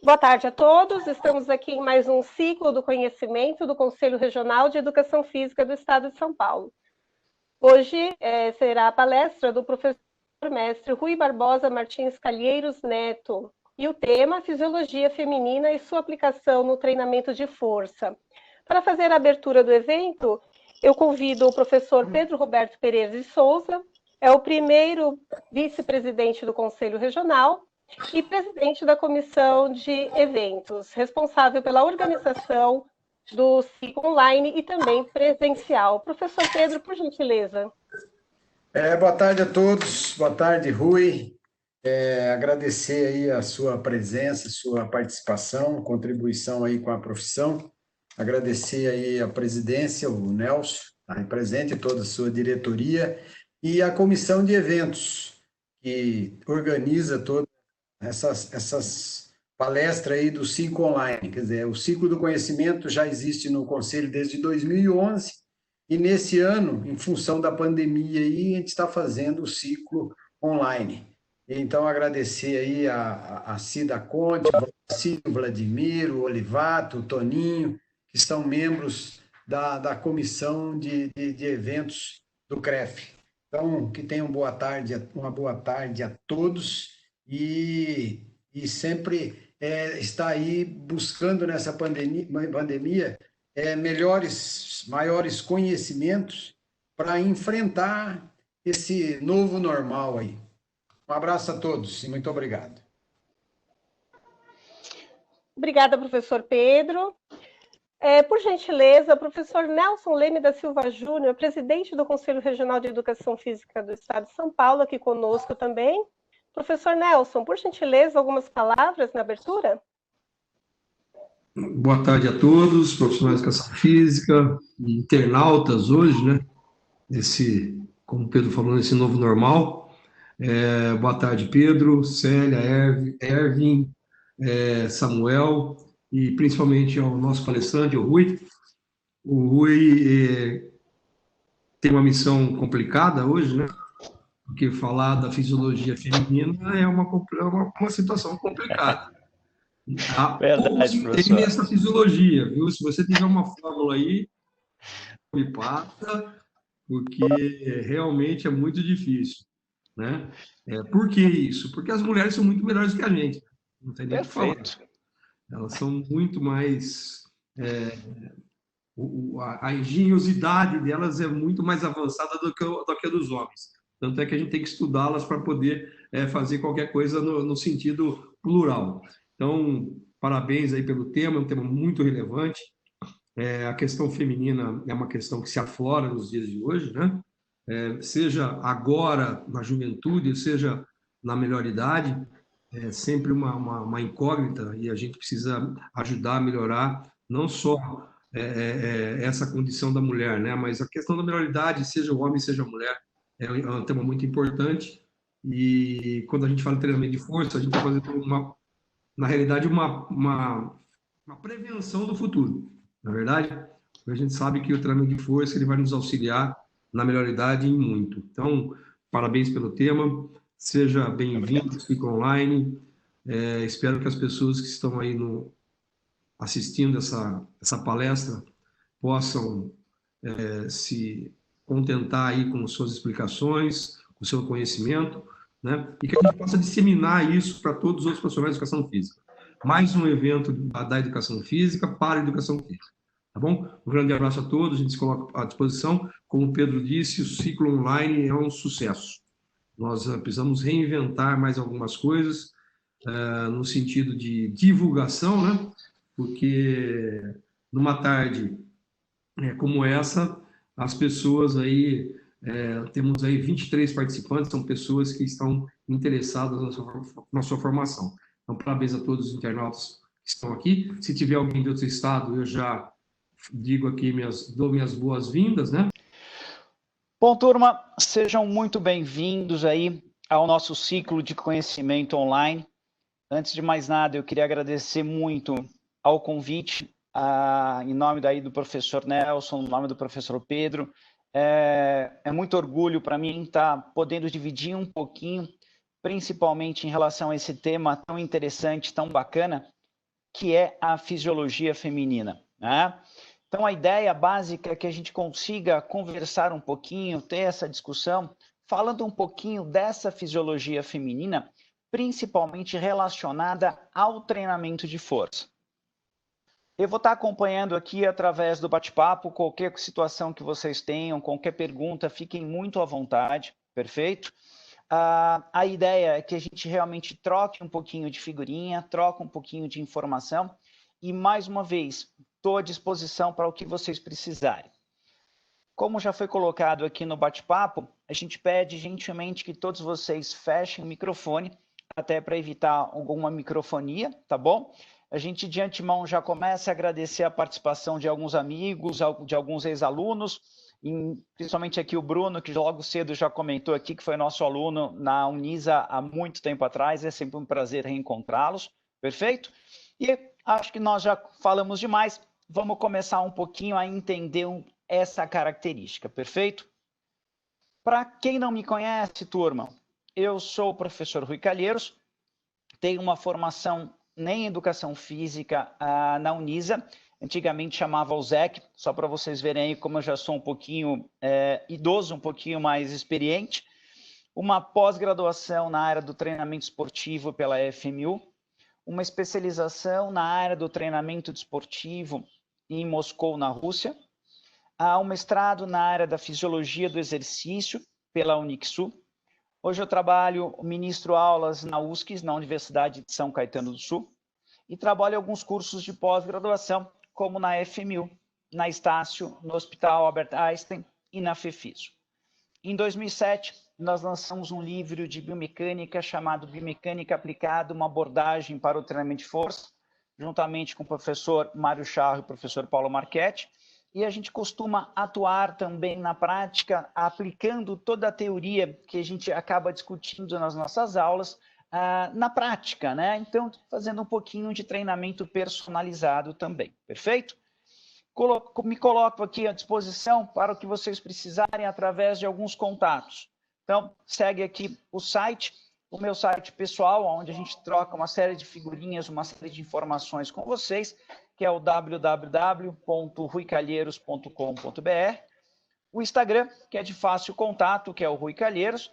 Boa tarde a todos. Estamos aqui em mais um ciclo do conhecimento do Conselho Regional de Educação Física do Estado de São Paulo. Hoje será a palestra do professor mestre Rui Barbosa Martins Calheiros Neto, e o tema Fisiologia Feminina e sua aplicação no treinamento de força. Para fazer a abertura do evento, eu convido o professor Pedro Roberto Pereira de Souza, é o primeiro vice-presidente do Conselho Regional e presidente da Comissão de Eventos, responsável pela organização do ciclo online e também presencial. Professor Pedro, por gentileza. Boa tarde a todos, boa tarde, Rui. Agradecer aí a sua presença, sua participação, contribuição aí com a profissão. Agradecer aí a presidência, o Nelson, aí presente, toda a sua diretoria, e a comissão de eventos, que organiza todas essas palestras aí do ciclo online. Quer dizer, o ciclo do conhecimento já existe no Conselho desde 2011, e nesse ano, em função da pandemia, aí, a gente está fazendo o ciclo online. Então, agradecer aí a Cida Conte, o Vladimir, o Olivato, o Toninho, que são membros da comissão de eventos do CREF. Então, que tenham uma boa tarde a todos e sempre está aí buscando nessa pandemia maiores conhecimentos para enfrentar esse novo normal aí. Um abraço a todos e muito obrigado. Obrigada, professor Pedro. Por gentileza, o professor Nelson Leme da Silva Júnior, presidente do Conselho Regional de Educação Física do Estado de São Paulo, aqui conosco também. Professor Nelson, por gentileza, algumas palavras na abertura? Boa tarde a todos, profissionais de educação física, internautas hoje, né? Como o Pedro falou, nesse novo normal. Boa tarde, Pedro, Célia, Ervin, Samuel, e principalmente ao nosso palestrante, o Rui. O Rui tem uma missão complicada hoje, né? Porque falar da fisiologia feminina é uma situação complicada. Verdade, professor. Tem essa fisiologia, viu? Se você tiver uma fórmula aí, me passa, porque realmente é muito difícil, né? Por que isso? Porque as mulheres são muito melhores que a gente, não tem nem o que falar. Elas são muito mais... a engenhosidade delas é muito mais avançada do que a dos homens. Tanto é que a gente tem que estudá-las para poder fazer qualquer coisa no sentido plural. Então, parabéns aí pelo tema, é um tema muito relevante. A questão feminina é uma questão que se aflora nos dias de hoje, né? Seja agora na juventude, seja na melhor idade, é sempre uma incógnita, e a gente precisa ajudar a melhorar não só essa condição da mulher, né? Mas a questão da melhor idade, seja o homem, seja a mulher, é um tema muito importante. E quando a gente fala em treinamento de força, a gente está fazendo na realidade, uma prevenção do futuro, na verdade. A gente sabe que o treinamento de força ele vai nos auxiliar na melhor idade em muito. Então, parabéns pelo tema, seja bem-vindo, fica online. Espero que as pessoas que estão aí assistindo essa palestra possam se contentar aí com suas explicações, com o seu conhecimento, né? E que a gente possa disseminar isso para todos os outros profissionais de educação física. Mais um evento da educação física para a educação física. Tá bom? Um grande abraço a todos, a gente se coloca à disposição. Como o Pedro disse, o ciclo online é um sucesso. Nós precisamos reinventar mais algumas coisas no sentido de divulgação, né? Porque numa tarde como essa, as pessoas aí... temos aí 23 participantes, são pessoas que estão interessadas na sua formação. Então, parabéns a todos os internautas que estão aqui. Se tiver alguém de outro estado, eu já digo aqui, dou minhas boas-vindas, né? Bom, turma, sejam muito bem-vindos aí ao nosso ciclo de conhecimento online. Antes de mais nada, eu queria agradecer muito ao convite, em nome daí do professor Nelson, em nome do professor Pedro. É muito orgulho para mim estar podendo dividir um pouquinho, principalmente em relação a esse tema tão interessante, tão bacana, que é a fisiologia feminina, né? Então, a ideia básica é que a gente consiga conversar um pouquinho, ter essa discussão, falando um pouquinho dessa fisiologia feminina, principalmente relacionada ao treinamento de força. Eu vou estar acompanhando aqui através do bate-papo, qualquer situação que vocês tenham, qualquer pergunta, fiquem muito à vontade, perfeito? A ideia é que a gente realmente troque um pouquinho de figurinha, troque um pouquinho de informação e, mais uma vez, estou à disposição para o que vocês precisarem. Como já foi colocado aqui no bate-papo, a gente pede gentilmente que todos vocês fechem o microfone, até para evitar alguma microfonia, tá bom? A gente, de antemão, já começa a agradecer a participação de alguns amigos, de alguns ex-alunos, principalmente aqui o Bruno, que logo cedo já comentou aqui, que foi nosso aluno na Unisa há muito tempo atrás, é sempre um prazer reencontrá-los, perfeito? E acho que nós já falamos demais, vamos começar um pouquinho a entender essa característica, perfeito? Para quem não me conhece, turma, eu sou o professor Rui Calheiros, tenho uma formação em Educação Física na Unisa, antigamente chamava USEC, só para vocês verem aí como eu já sou um pouquinho idoso, um pouquinho mais experiente, uma pós-graduação na área do treinamento esportivo pela FMU, uma especialização na área do treinamento desportivo em Moscou, na Rússia, um mestrado na área da fisiologia do exercício pela Unixul. Hoje eu ministro aulas na USC, na Universidade de São Caetano do Sul, e trabalho em alguns cursos de pós-graduação, como na FMU, na Estácio, no Hospital Albert Einstein e na FEFISO. Em 2007, nós lançamos um livro de biomecânica chamado Biomecânica Aplicada, uma abordagem para o treinamento de força, juntamente com o professor Mário Charro e o professor Paulo Marchetti, e a gente costuma atuar também na prática, aplicando toda a teoria que a gente acaba discutindo nas nossas aulas, na prática, né? Então, fazendo um pouquinho de treinamento personalizado também, perfeito? Me coloco aqui à disposição para o que vocês precisarem através de alguns contatos. Então, segue aqui o site, o meu site pessoal, onde a gente troca uma série de figurinhas, uma série de informações com vocês, que é o www.ruicalheiros.com.br, o Instagram, que é de fácil contato, que é o Rui Calheiros,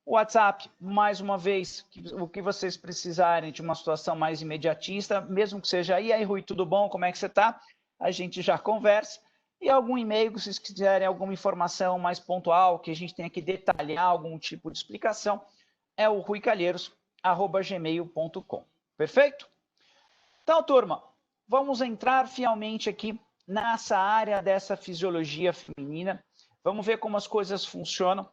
o WhatsApp, mais uma vez, o que vocês precisarem de uma situação mais imediatista, mesmo que seja aí, Rui, tudo bom, como é que você está? A gente já conversa, e algum e-mail, se vocês quiserem alguma informação mais pontual, que a gente tenha que detalhar algum tipo de explicação, é o ruicalheiros@gmail.com, perfeito? Então, turma, vamos entrar finalmente aqui nessa área dessa fisiologia feminina. Vamos ver como as coisas funcionam.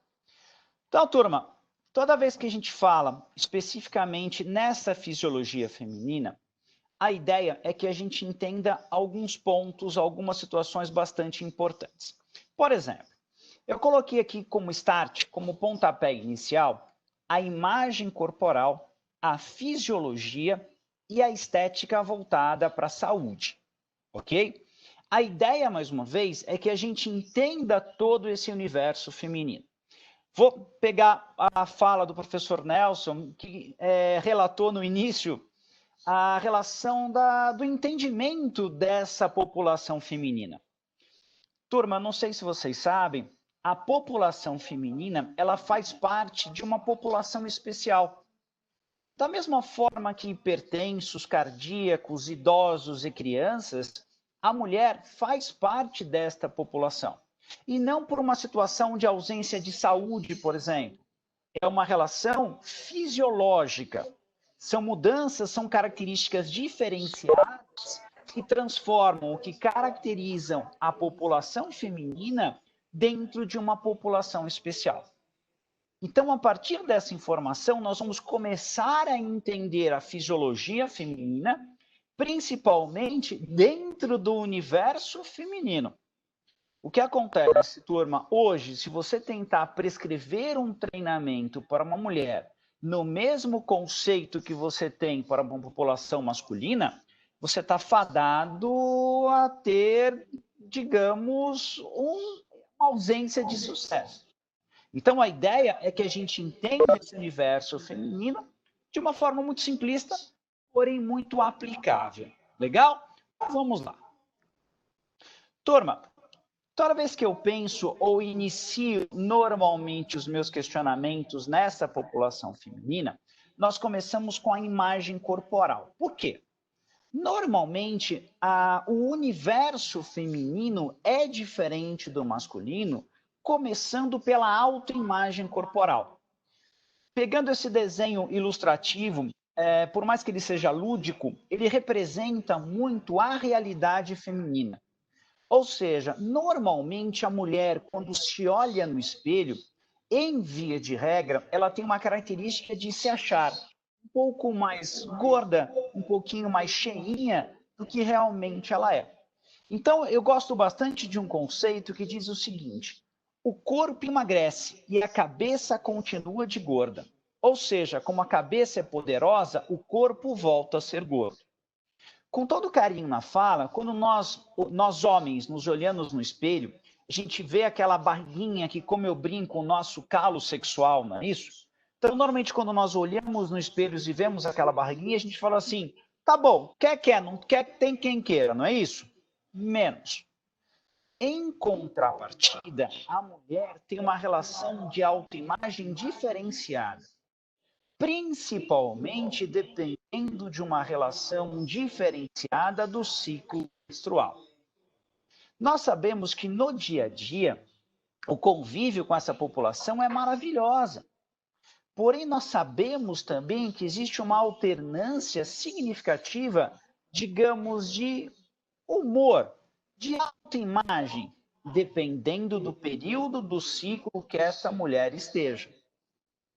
Então, turma, toda vez que a gente fala especificamente nessa fisiologia feminina, a ideia é que a gente entenda alguns pontos, algumas situações bastante importantes. Por exemplo, eu coloquei aqui como start, como pontapé inicial, a imagem corporal, a fisiologia e a estética voltada para a saúde, ok? A ideia, mais uma vez, é que a gente entenda todo esse universo feminino. Vou pegar a fala do professor Nelson, que relatou no início a relação do entendimento dessa população feminina. Turma, não sei se vocês sabem, a população feminina, ela faz parte de uma população especial. Da mesma forma que hipertensos, cardíacos, idosos e crianças, a mulher faz parte desta população. E não por uma situação de ausência de saúde, por exemplo. É uma relação fisiológica. São mudanças, são características diferenciadas que transformam, que caracterizam a população feminina dentro de uma população especial. Então, a partir dessa informação, nós vamos começar a entender a fisiologia feminina, principalmente dentro do universo feminino. O que acontece, turma, hoje, se você tentar prescrever um treinamento para uma mulher no mesmo conceito que você tem para uma população masculina, você está fadado a ter, digamos, uma ausência de sucesso. Então, a ideia é que a gente entenda esse universo feminino de uma forma muito simplista, porém muito aplicável. Legal? Vamos lá. Turma, toda vez que eu penso ou inicio normalmente os meus questionamentos nessa população feminina, nós começamos com a imagem corporal. Por quê? Normalmente, o universo feminino é diferente do masculino, começando pela autoimagem corporal. Pegando esse desenho ilustrativo, por mais que ele seja lúdico, ele representa muito a realidade feminina. Ou seja, normalmente a mulher, quando se olha no espelho, em via de regra, ela tem uma característica de se achar um pouco mais gorda, um pouquinho mais cheinha do que realmente ela é. Então, eu gosto bastante de um conceito que diz o seguinte: o corpo emagrece e a cabeça continua de gorda. Ou seja, como a cabeça é poderosa, o corpo volta a ser gordo. Com todo carinho na fala, quando nós homens nos olhamos no espelho, a gente vê aquela barriguinha que, como eu brinco, o nosso calo sexual, não é isso? Então, normalmente, quando nós olhamos no espelho e vemos aquela barriguinha, a gente fala assim, tá bom, quer, não quer, tem quem queira, não é isso? Menos. Em contrapartida, a mulher tem uma relação de autoimagem diferenciada, principalmente dependendo de uma relação diferenciada do ciclo menstrual. Nós sabemos que no dia a dia, o convívio com essa população é maravilhosa. Porém, nós sabemos também que existe uma alternância significativa, digamos, de humor, de autoimagem, dependendo do período do ciclo que essa mulher esteja.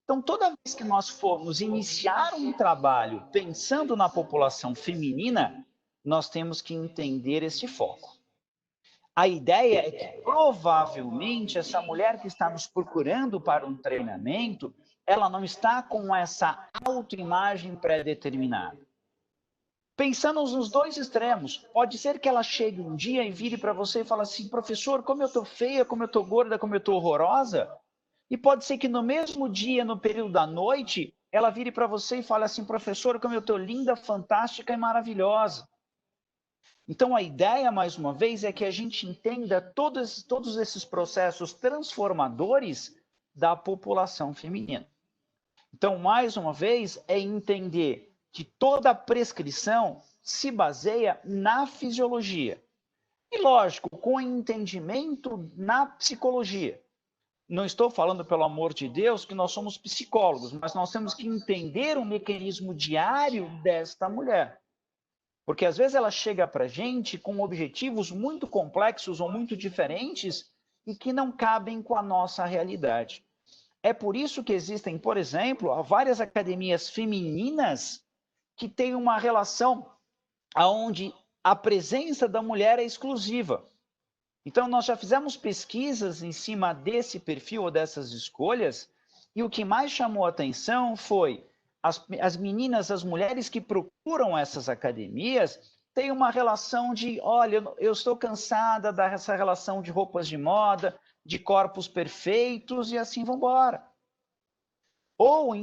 Então, toda vez que nós formos iniciar um trabalho pensando na população feminina, nós temos que entender esse foco. A ideia é que, provavelmente, essa mulher que está nos procurando para um treinamento, ela não está com essa autoimagem pré-determinada. Pensando nos dois extremos, pode ser que ela chegue um dia e vire para você e fale assim, professor, como eu estou feia, como eu estou gorda, como eu estou horrorosa. E pode ser que no mesmo dia, no período da noite, ela vire para você e fale assim, professor, como eu estou linda, fantástica e maravilhosa. Então, a ideia, mais uma vez, é que a gente entenda todos esses processos transformadores da população feminina. Então, mais uma vez, é entender que toda prescrição se baseia na fisiologia. E, lógico, com entendimento na psicologia. Não estou falando, pelo amor de Deus, que nós somos psicólogos, mas nós temos que entender o mecanismo diário desta mulher. Porque, às vezes, ela chega para a gente com objetivos muito complexos ou muito diferentes e que não cabem com a nossa realidade. É por isso que existem, por exemplo, várias academias femininas que têm uma relação onde a presença da mulher é exclusiva. Então, nós já fizemos pesquisas em cima desse perfil ou dessas escolhas, e o que mais chamou a atenção foi as meninas, as mulheres que procuram essas academias, têm uma relação de, olha, eu estou cansada dessa relação de roupas de moda, de corpos perfeitos, e assim vão embora. Ou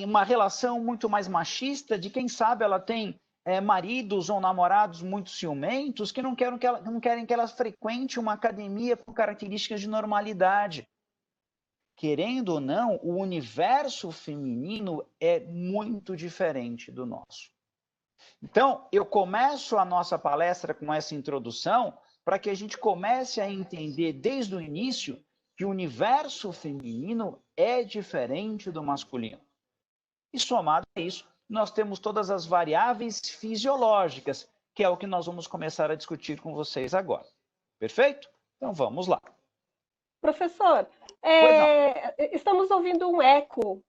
uma relação muito mais machista, de quem sabe ela tem maridos ou namorados muito ciumentos que não querem que ela frequente uma academia com características de normalidade. Querendo ou não, o universo feminino é muito diferente do nosso. Então, eu começo a nossa palestra com essa introdução para que a gente comece a entender desde o início que o universo feminino é diferente do masculino. E somado a isso, nós temos todas as variáveis fisiológicas, que é o que nós vamos começar a discutir com vocês agora. Perfeito? Então vamos lá. Professor, estamos ouvindo um eco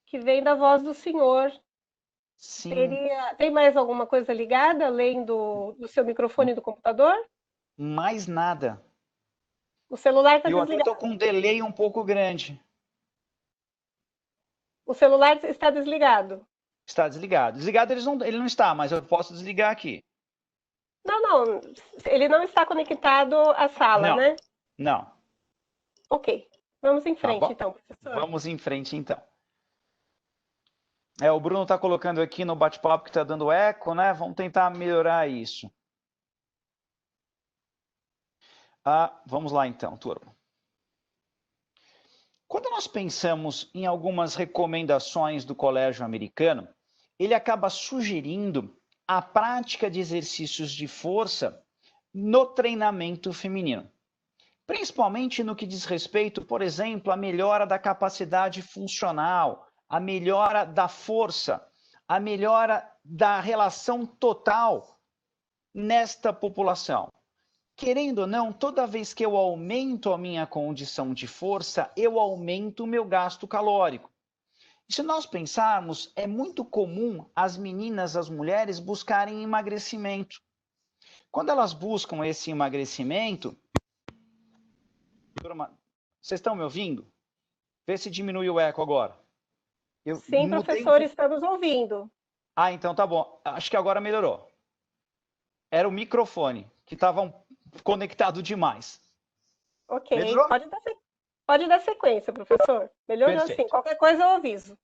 que vem da voz do senhor. Sim. Tem mais alguma coisa ligada, além do seu microfone do computador? Mais nada. O celular está desligado. Eu estou com um delay um pouco grande. O celular está desligado? Está desligado. Desligado ele não está, mas eu posso desligar aqui. Não. Ele não está conectado à sala, não, né? Não. Ok. Vamos em frente, então, professor. Vamos em frente, então. O Bruno está colocando aqui no bate-papo que está dando eco, né? Vamos tentar melhorar isso. Vamos lá então, turma. Quando nós pensamos em algumas recomendações do Colégio Americano, ele acaba sugerindo a prática de exercícios de força no treinamento feminino. Principalmente no que diz respeito, por exemplo, à melhora da capacidade funcional, a melhora da força, a melhora da relação total nesta população. Querendo ou não, toda vez que eu aumento a minha condição de força, eu aumento o meu gasto calórico. E se nós pensarmos, é muito comum as meninas, as mulheres, buscarem emagrecimento. Quando elas buscam esse emagrecimento... Turma, vocês estão me ouvindo? Vê se diminui o eco agora. Sim, professor, estamos ouvindo. Então tá bom. Acho que agora melhorou. Era o microfone, que estava conectado demais. Ok, pode dar sequência, professor. Melhorou assim, qualquer coisa eu aviso.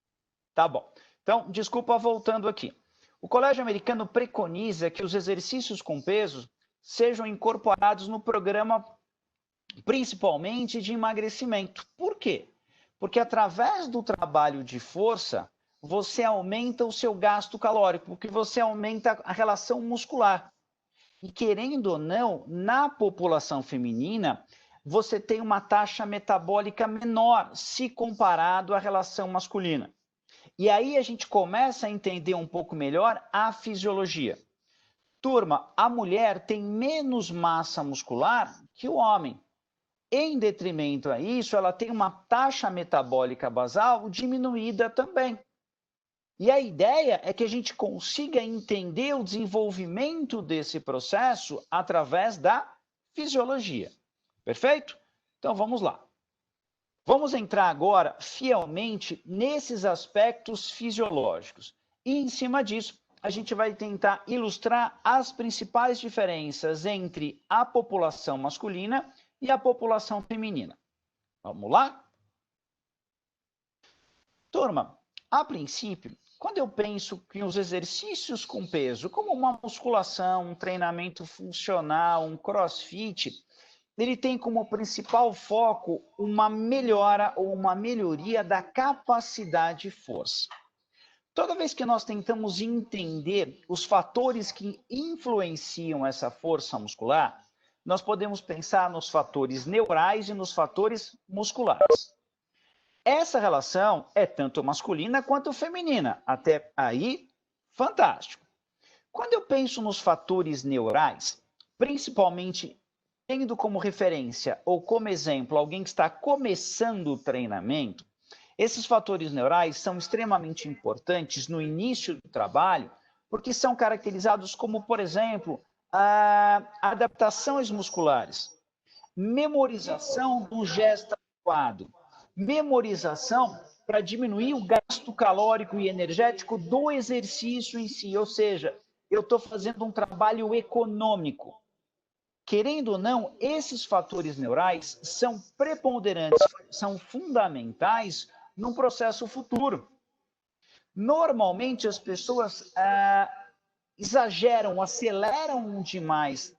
Tá bom. Então, desculpa, voltando aqui. O Colégio Americano preconiza que os exercícios com peso sejam incorporados no programa, principalmente de emagrecimento. Por quê? Porque através do trabalho de força, você aumenta o seu gasto calórico, porque você aumenta a relação muscular. E querendo ou não, na população feminina, você tem uma taxa metabólica menor se comparado à relação masculina. E aí a gente começa a entender um pouco melhor a fisiologia. Turma, a mulher tem menos massa muscular que o homem. Em detrimento a isso, ela tem uma taxa metabólica basal diminuída também. E a ideia é que a gente consiga entender o desenvolvimento desse processo através da fisiologia. Perfeito? Então vamos lá. Vamos entrar agora fielmente nesses aspectos fisiológicos. E em cima disso, a gente vai tentar ilustrar as principais diferenças entre a população masculina e a população feminina. Vamos lá? Turma, a princípio, quando eu penso que os exercícios com peso, como uma musculação, um treinamento funcional, um crossfit, ele tem como principal foco uma melhora ou uma melhoria da capacidade de força. Toda vez que nós tentamos entender os fatores que influenciam essa força muscular, nós podemos pensar nos fatores neurais e nos fatores musculares. Essa relação é tanto masculina quanto feminina. Até aí, fantástico. Quando eu penso nos fatores neurais, principalmente tendo como referência ou como exemplo alguém que está começando o treinamento, esses fatores neurais são extremamente importantes no início do trabalho, porque são caracterizados como, por exemplo, adaptações musculares, memorização do gesto adequado, memorização para diminuir o gasto calórico e energético do exercício em si, ou seja, eu estou fazendo um trabalho econômico. Querendo ou não, esses fatores neurais são preponderantes, são fundamentais num processo futuro. Normalmente as pessoas exageram, aceleram demais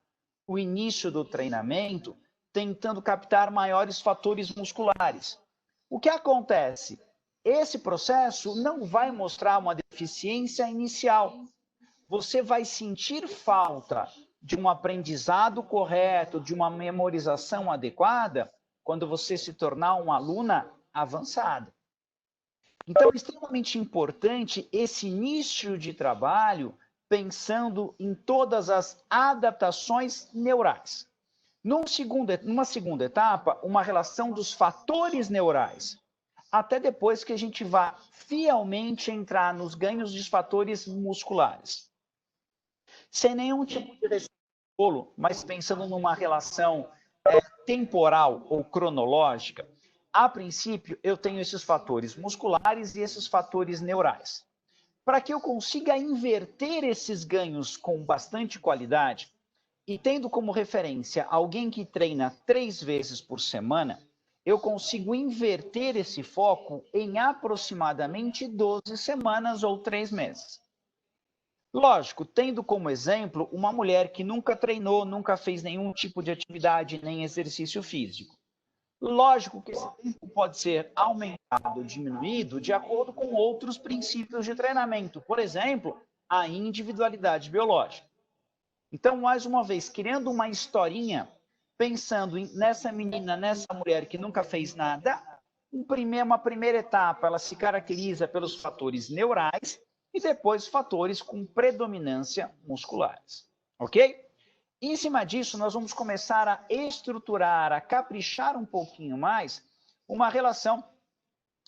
o início do treinamento, tentando captar maiores fatores musculares. O que acontece? Esse processo não vai mostrar uma deficiência inicial. Você vai sentir falta de um aprendizado correto, de uma memorização adequada, quando você se tornar uma aluna avançada. Então, é extremamente importante esse início de trabalho pensando em todas as adaptações neurais. Numa segunda etapa, uma relação dos fatores neurais, até depois que a gente vá fielmente entrar nos ganhos dos fatores musculares. Sem nenhum tipo de bolo, mas pensando numa relação temporal ou cronológica, a princípio eu tenho esses fatores musculares e esses fatores neurais. Para que eu consiga inverter esses ganhos com bastante qualidade, e tendo como referência alguém que treina 3 vezes por semana, eu consigo inverter esse foco em aproximadamente 12 semanas ou 3 meses. Lógico, tendo como exemplo uma mulher que nunca treinou, nunca fez nenhum tipo de atividade, nem exercício físico. Lógico que esse tempo pode ser aumentado ou diminuído de acordo com outros princípios de treinamento, por exemplo, a individualidade biológica. Então, mais uma vez, criando uma historinha, pensando nessa menina, nessa mulher que nunca fez nada, uma primeira etapa, ela se caracteriza pelos fatores neurais e depois fatores com predominância musculares, ok? Em cima disso, nós vamos começar a estruturar, a caprichar um pouquinho mais uma relação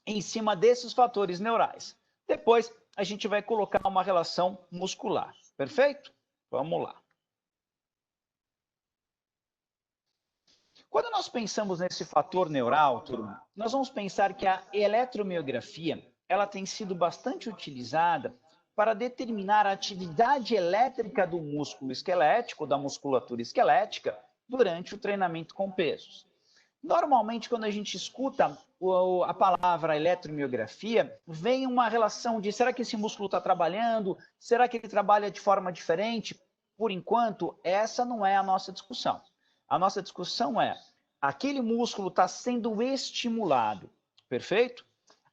em cima desses fatores neurais. Depois, a gente vai colocar uma relação muscular, perfeito? Vamos lá. Quando nós pensamos nesse fator neural, turma, nós vamos pensar que a eletromiografia, ela tem sido bastante utilizada para determinar a atividade elétrica do músculo esquelético, da musculatura esquelética, durante o treinamento com pesos. Normalmente, quando a gente escuta a palavra eletromiografia, vem uma relação de será que esse músculo está trabalhando? Será que ele trabalha de forma diferente? Por enquanto, essa não é a nossa discussão. A nossa discussão é, aquele músculo está sendo estimulado, perfeito?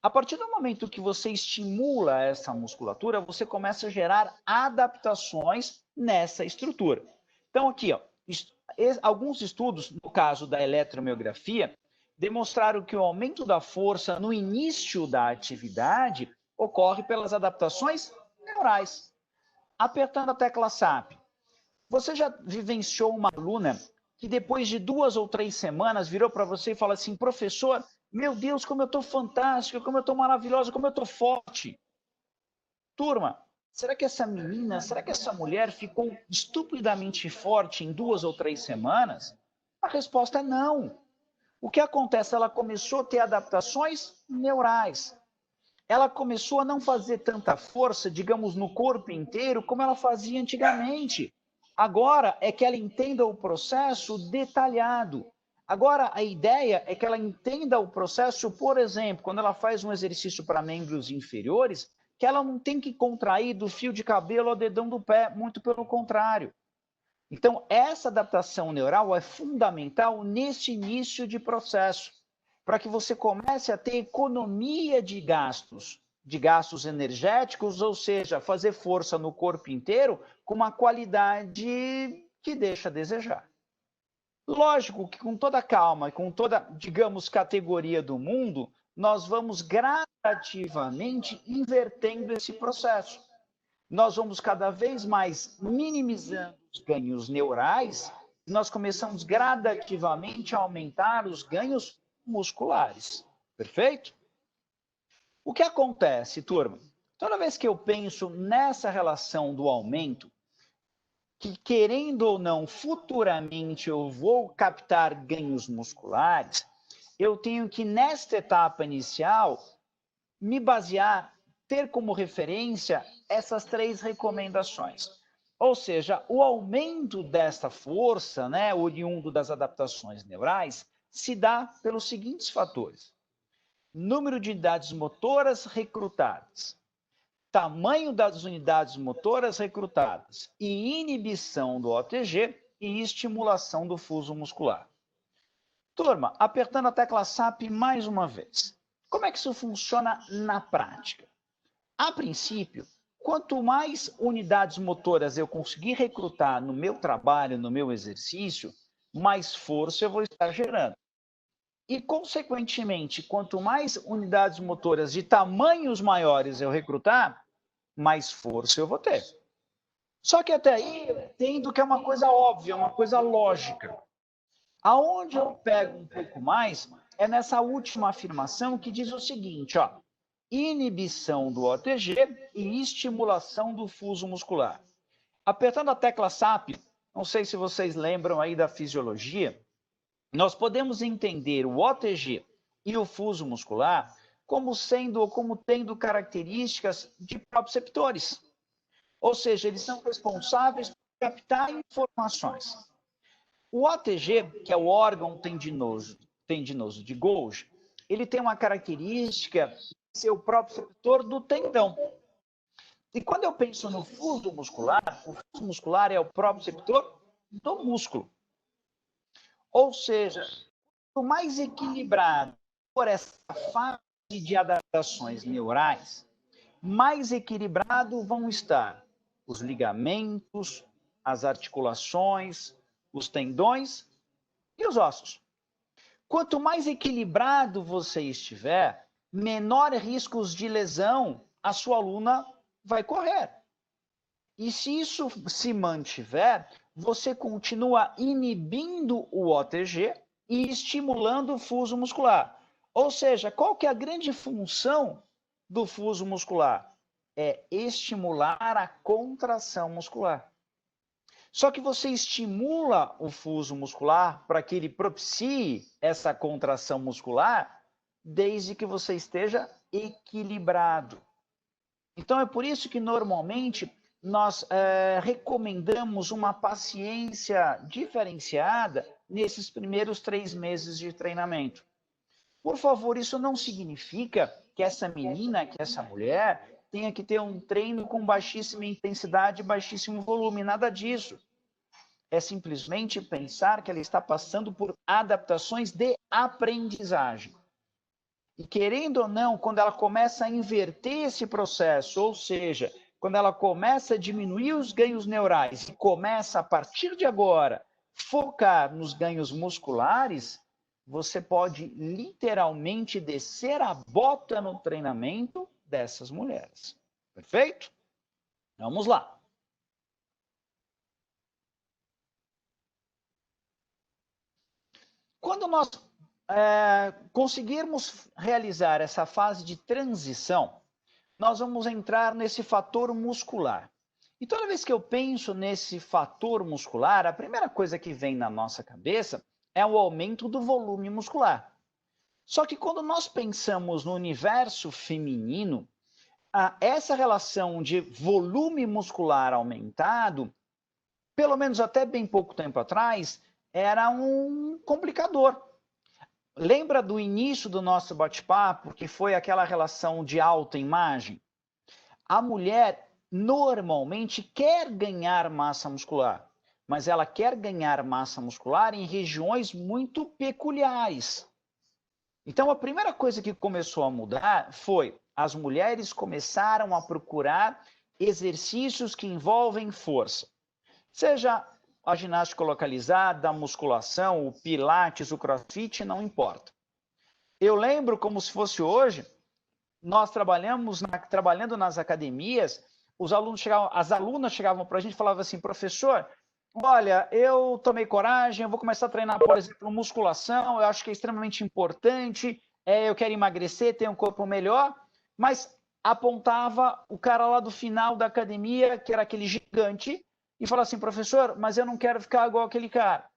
A partir do momento que você estimula essa musculatura, você começa a gerar adaptações nessa estrutura. Então, aqui, ó, alguns estudos, no caso da eletromiografia, demonstraram que o aumento da força no início da atividade ocorre pelas adaptações neurais. Apertando a tecla SAP, você já vivenciou uma aluna que depois de 2 ou 3 semanas virou para você e falou assim, professor, meu Deus, como eu estou fantástica, como eu estou maravilhosa, como eu estou forte. Turma, será que essa menina, será que essa mulher ficou estupidamente forte em 2 ou 3 semanas? A resposta é não. O que acontece? Ela começou a ter adaptações neurais. Ela começou a não fazer tanta força, digamos, no corpo inteiro, como ela fazia antigamente. Agora é que ela entenda o processo detalhado. Agora, a ideia é que ela entenda o processo, por exemplo, quando ela faz um exercício para membros inferiores, que ela não tem que contrair do fio de cabelo ao dedão do pé, muito pelo contrário. Então, essa adaptação neural é fundamental nesse início de processo, para que você comece a ter economia de gastos energéticos, ou seja, fazer força no corpo inteiro com uma qualidade que deixa a desejar. Lógico que com toda calma e com toda, digamos, categoria do mundo, nós vamos gradativamente invertendo esse processo. Nós vamos cada vez mais minimizando os ganhos neurais, e nós começamos gradativamente a aumentar os ganhos musculares. Perfeito? O que acontece, turma? Toda vez que eu penso nessa relação do aumento, que querendo ou não, futuramente eu vou captar ganhos musculares, eu tenho que, nesta etapa inicial, me basear, ter como referência essas 3 recomendações. Ou seja, o aumento dessa força, né, oriundo das adaptações neurais, se dá pelos seguintes fatores. Número de unidades motoras recrutadas, tamanho das unidades motoras recrutadas e inibição do OTG e estimulação do fuso muscular. Turma, apertando a tecla SAP mais uma vez. Como é que isso funciona na prática? A princípio, quanto mais unidades motoras eu conseguir recrutar no meu trabalho, no meu exercício, mais força eu vou estar gerando. E, consequentemente, quanto mais unidades motoras de tamanhos maiores eu recrutar, mais força eu vou ter. Só que até aí eu entendo que é uma coisa óbvia, uma coisa lógica. Aonde eu pego um pouco mais é nessa última afirmação que diz o seguinte, ó, inibição do OTG e estimulação do fuso muscular. Apertando a tecla SAP, não sei se vocês lembram aí da fisiologia, nós podemos entender o OTG e o fuso muscular como sendo ou como tendo características de proprioceptores. Ou seja, eles são responsáveis por captar informações. O OTG, que é o órgão tendinoso tendinoso de Golgi, ele tem uma característica de ser o próprio receptor do tendão. E quando eu penso no fuso muscular, o fuso muscular é o próprio receptor do músculo. Ou seja, quanto mais equilibrado for essa fase de adaptações neurais, mais equilibrado vão estar os ligamentos, as articulações, os tendões e os ossos. Quanto mais equilibrado você estiver, menor riscos de lesão a sua aluna vai correr. E se isso se mantiver, você continua inibindo o OTG e estimulando o fuso muscular. Ou seja, qual que é a grande função do fuso muscular? É estimular a contração muscular. Só que você estimula o fuso muscular para que ele propicie essa contração muscular desde que você esteja equilibrado. Então é por isso que normalmente nós recomendamos uma paciência diferenciada nesses primeiros 3 meses de treinamento. Por favor, isso não significa que essa menina, que essa mulher tenha que ter um treino com baixíssima intensidade e baixíssimo volume, nada disso. É simplesmente pensar que ela está passando por adaptações de aprendizagem. E querendo ou não, quando ela começa a inverter esse processo, ou seja, quando ela começa a diminuir os ganhos neurais e começa, a partir de agora, focar nos ganhos musculares, você pode literalmente descer a bota no treinamento dessas mulheres. Perfeito? Vamos lá. Quando nós conseguirmos realizar essa fase de transição, nós vamos entrar nesse fator muscular. E toda vez que eu penso nesse fator muscular, a primeira coisa que vem na nossa cabeça é o aumento do volume muscular. Só que quando nós pensamos no universo feminino, essa relação de volume muscular aumentado, pelo menos até bem pouco tempo atrás, era um complicador. Lembra do início do nosso bate-papo, que foi aquela relação de autoimagem? A mulher normalmente quer ganhar massa muscular, mas ela quer ganhar massa muscular em regiões muito peculiares. Então, a primeira coisa que começou a mudar foi as mulheres começaram a procurar exercícios que envolvem força. Seja a ginástica localizada, a musculação, o pilates, o crossfit, não importa. Eu lembro como se fosse hoje, nós trabalhando nas academias, as alunas chegavam para a gente e falavam assim, professor, olha, eu tomei coragem, eu vou começar a treinar, por exemplo, musculação, eu acho que é extremamente importante, eu quero emagrecer, ter um corpo melhor, mas apontava o cara lá do final da academia, que era aquele gigante, e falava assim, professor, mas eu não quero ficar igual aquele cara.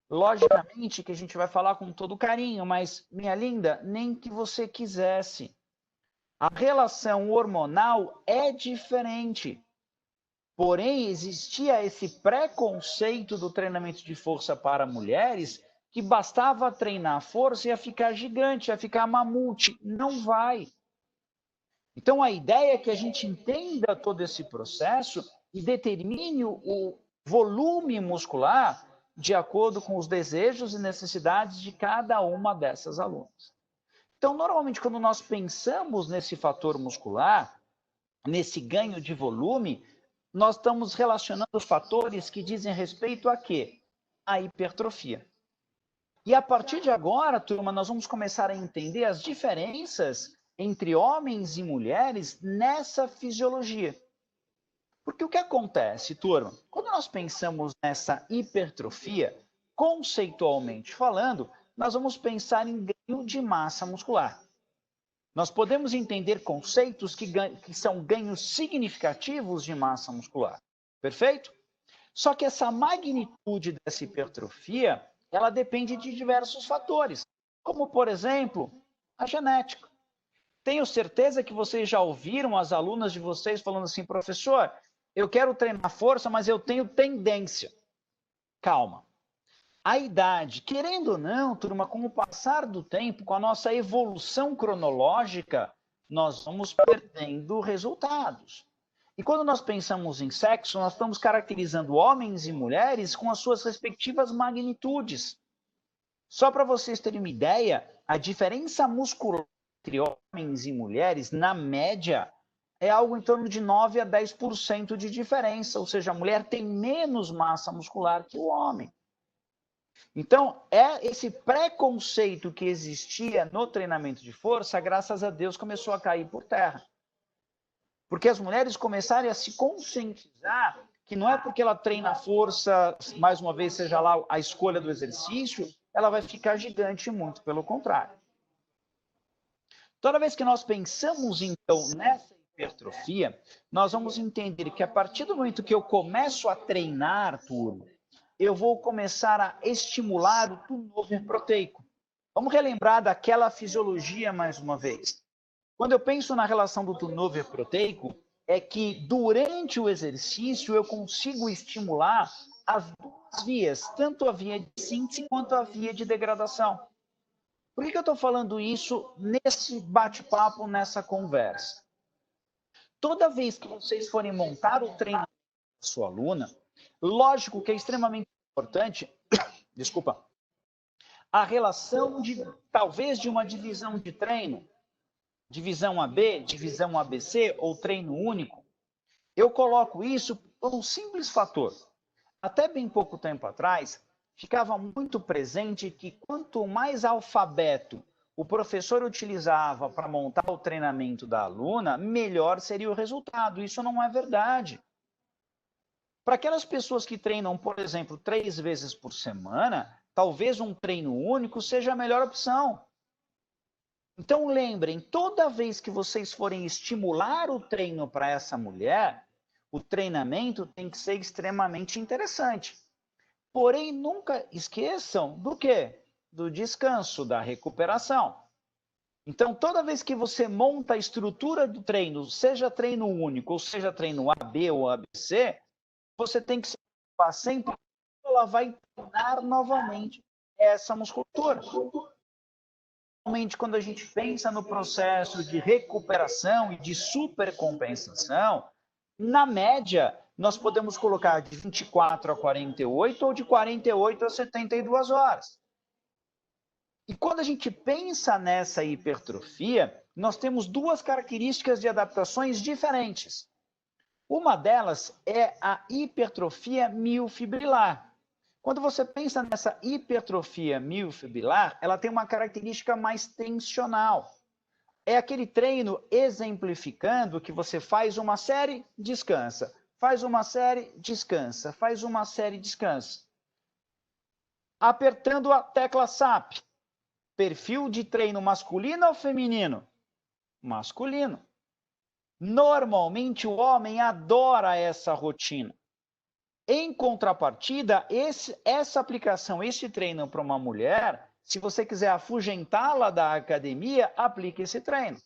Logicamente que a gente vai falar com todo carinho, mas, minha linda, nem que você quisesse. A relação hormonal é diferente. Porém, existia esse preconceito do treinamento de força para mulheres que bastava treinar força e ia ficar gigante, ia ficar mamute. Não vai. Então, a ideia é que a gente entenda todo esse processo e determine o volume muscular de acordo com os desejos e necessidades de cada uma dessas alunas. Então, normalmente, quando nós pensamos nesse fator muscular, nesse ganho de volume, nós estamos relacionando fatores que dizem respeito a quê? A hipertrofia. E a partir de agora, turma, nós vamos começar a entender as diferenças entre homens e mulheres nessa fisiologia. Porque o que acontece, turma? Quando nós pensamos nessa hipertrofia, conceitualmente falando, nós vamos pensar em ganho de massa muscular. Nós podemos entender conceitos que são ganhos significativos de massa muscular. Perfeito? Só que essa magnitude dessa hipertrofia, ela depende de diversos fatores, como, por exemplo, a genética. Tenho certeza que vocês já ouviram as alunas de vocês falando assim, professor, eu quero treinar força, mas eu tenho tendência. Calma. a idade, querendo ou não, turma, com o passar do tempo, com a nossa evolução cronológica, nós vamos perdendo resultados. E quando nós pensamos em sexo, nós estamos caracterizando homens e mulheres com as suas respectivas magnitudes. Só para vocês terem uma ideia, a diferença muscular entre homens e mulheres, na média, é algo em torno de 9 a 10% de diferença, ou seja, a mulher tem menos massa muscular que o homem. Então, é esse preconceito que existia no treinamento de força, graças a Deus, começou a cair por terra. Porque as mulheres começaram a se conscientizar que não é porque ela treina força, mais uma vez, seja lá a escolha do exercício, ela vai ficar gigante, muito pelo contrário. Toda vez que nós pensamos, então, nessa hipertrofia, nós vamos entender que a partir do momento que eu começo a treinar, turma, eu vou começar a estimular o turnover proteico. Vamos relembrar daquela fisiologia mais uma vez. Quando eu penso na relação do turnover proteico, é que durante o exercício eu consigo estimular as duas vias, tanto a via de síntese quanto a via de degradação. Por que eu estou falando isso nesse bate-papo, nessa conversa? Toda vez que vocês forem montar o treinamento da sua aluna, lógico que é extremamente importante, desculpa, a relação de, talvez, de uma divisão de treino, divisão AB, divisão ABC ou treino único. Eu coloco isso por um simples fator. Até bem pouco tempo atrás, ficava muito presente que quanto mais alfabeto o professor utilizava para montar o treinamento da aluna, melhor seria o resultado. Isso não é verdade. Para aquelas pessoas que treinam, por exemplo, 3 vezes por semana, talvez um treino único seja a melhor opção. Então lembrem, toda vez que vocês forem estimular o treino para essa mulher, o treinamento tem que ser extremamente interessante. Porém, nunca esqueçam do quê? Do descanso, da recuperação. Então, toda vez que você monta a estrutura do treino, seja treino único, ou seja treino AB ou ABC, você tem que se preocupar sempre que ela vai treinar novamente essa musculatura. Normalmente, quando a gente pensa no processo de recuperação e de supercompensação, na média, nós podemos colocar de 24 a 48 ou de 48 a 72 horas. E quando a gente pensa nessa hipertrofia, nós temos duas características de adaptações diferentes. Uma delas é a hipertrofia miofibrilar. Quando você pensa nessa hipertrofia miofibrilar, ela tem uma característica mais tensional. É aquele treino exemplificando que você faz uma série, descansa. Faz uma série, descansa. Faz uma série, descansa. Apertando a tecla SAP. Perfil de treino masculino ou feminino? Masculino. Normalmente o homem adora essa rotina. Em contrapartida, essa aplicação, esse treino para uma mulher, se você quiser afugentá-la da academia, aplique esse treino.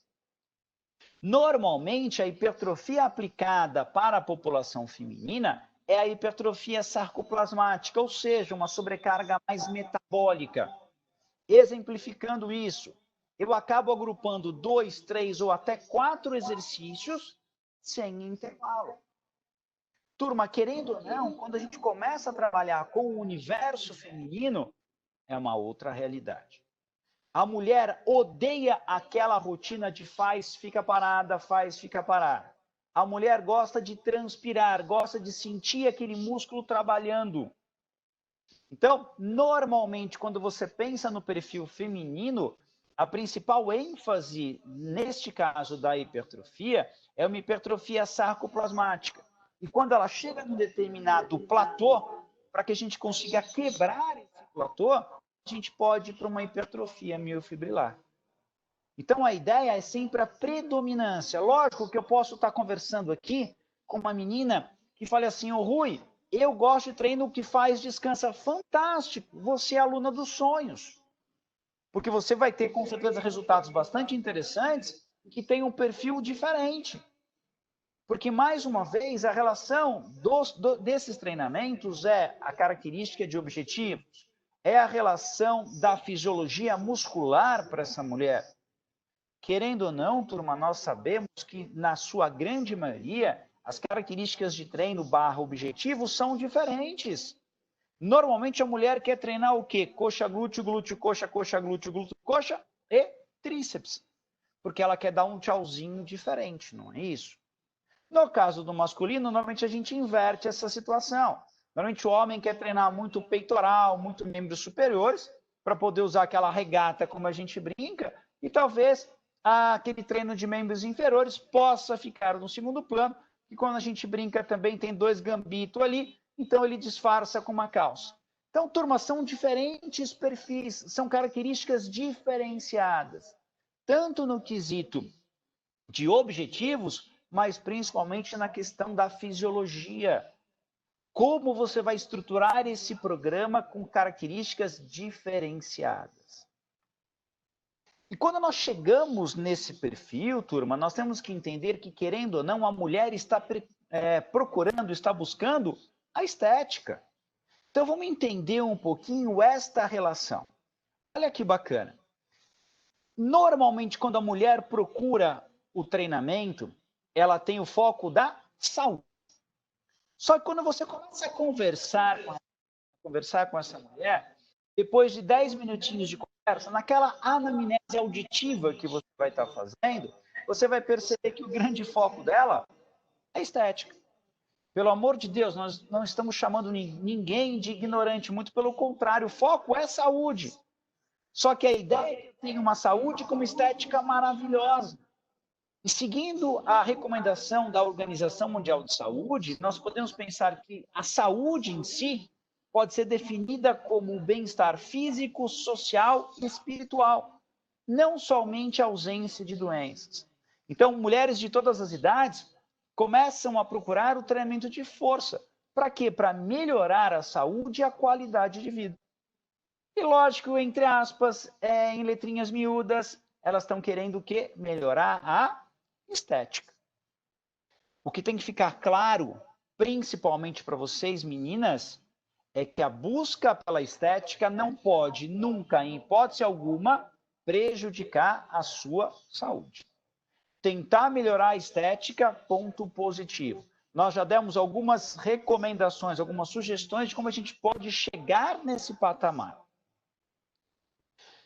Normalmente, a hipertrofia aplicada para a população feminina é a hipertrofia sarcoplasmática, ou seja, uma sobrecarga mais metabólica. Exemplificando isso, eu acabo agrupando 2, 3 ou até 4 exercícios sem intervalo. Turma, querendo ou não, quando a gente começa a trabalhar com o universo feminino, é uma outra realidade. A mulher odeia aquela rotina de faz, fica parada, faz, fica parada. A mulher gosta de transpirar, gosta de sentir aquele músculo trabalhando. Então, normalmente, quando você pensa no perfil feminino, a principal ênfase, neste caso da hipertrofia, é uma hipertrofia sarcoplasmática. E quando ela chega num determinado platô, para que a gente consiga quebrar esse platô, a gente pode ir para uma hipertrofia miofibrilar. Então, a ideia é sempre a predominância. Lógico que eu posso estar conversando aqui com uma menina que fale assim, ô Rui, eu gosto de treino que faz descansa. Fantástico, você é aluna dos sonhos. Porque você vai ter, com certeza, resultados bastante interessantes que têm um perfil diferente. Porque, mais uma vez, a relação desses treinamentos é a característica de objetivos, é a relação da fisiologia muscular para essa mulher. Querendo ou não, turma, nós sabemos que, na sua grande maioria, as características de treino / objetivo são diferentes. Normalmente a mulher quer treinar o quê? Coxa, glúteo, glúteo, coxa, coxa, glúteo, glúteo, coxa e tríceps. Porque ela quer dar um tchauzinho diferente, não é isso? No caso do masculino, normalmente a gente inverte essa situação. Normalmente o homem quer treinar muito peitoral, muito membros superiores, para poder usar aquela regata como a gente brinca, e talvez aquele treino de membros inferiores possa ficar no segundo plano, e quando a gente brinca também tem 2 gambitos ali, então ele disfarça com uma calça. Então, turma, são diferentes perfis, são características diferenciadas, tanto no quesito de objetivos, mas principalmente na questão da fisiologia. Como você vai estruturar esse programa com características diferenciadas? E quando nós chegamos nesse perfil, turma, nós temos que entender que, querendo ou não, a mulher está procurando, está buscando a estética. Então, vamos entender um pouquinho esta relação. Olha que bacana. Normalmente, quando a mulher procura o treinamento, ela tem o foco da saúde. Só que quando você começa a conversar com essa mulher, depois de 10 minutinhos de conversa, naquela anamnese auditiva que você vai estar fazendo, você vai perceber que o grande foco dela é estética. Pelo amor de Deus, nós não estamos chamando ninguém de ignorante, muito pelo contrário, o foco é saúde. Só que a ideia é que tem uma saúde com uma estética maravilhosa. E seguindo a recomendação da Organização Mundial de Saúde, nós podemos pensar que a saúde em si pode ser definida como o bem-estar físico, social e espiritual, não somente a ausência de doenças. Então, mulheres de todas as idades começam a procurar o treinamento de força. Para quê? Para melhorar a saúde e a qualidade de vida. E lógico, entre aspas, em letrinhas miúdas, elas estão querendo o quê? Melhorar a estética. O que tem que ficar claro, principalmente para vocês, meninas, é que a busca pela estética não pode nunca, em hipótese alguma, prejudicar a sua saúde. Tentar melhorar a estética, ponto positivo. Nós já demos algumas recomendações, algumas sugestões de como a gente pode chegar nesse patamar.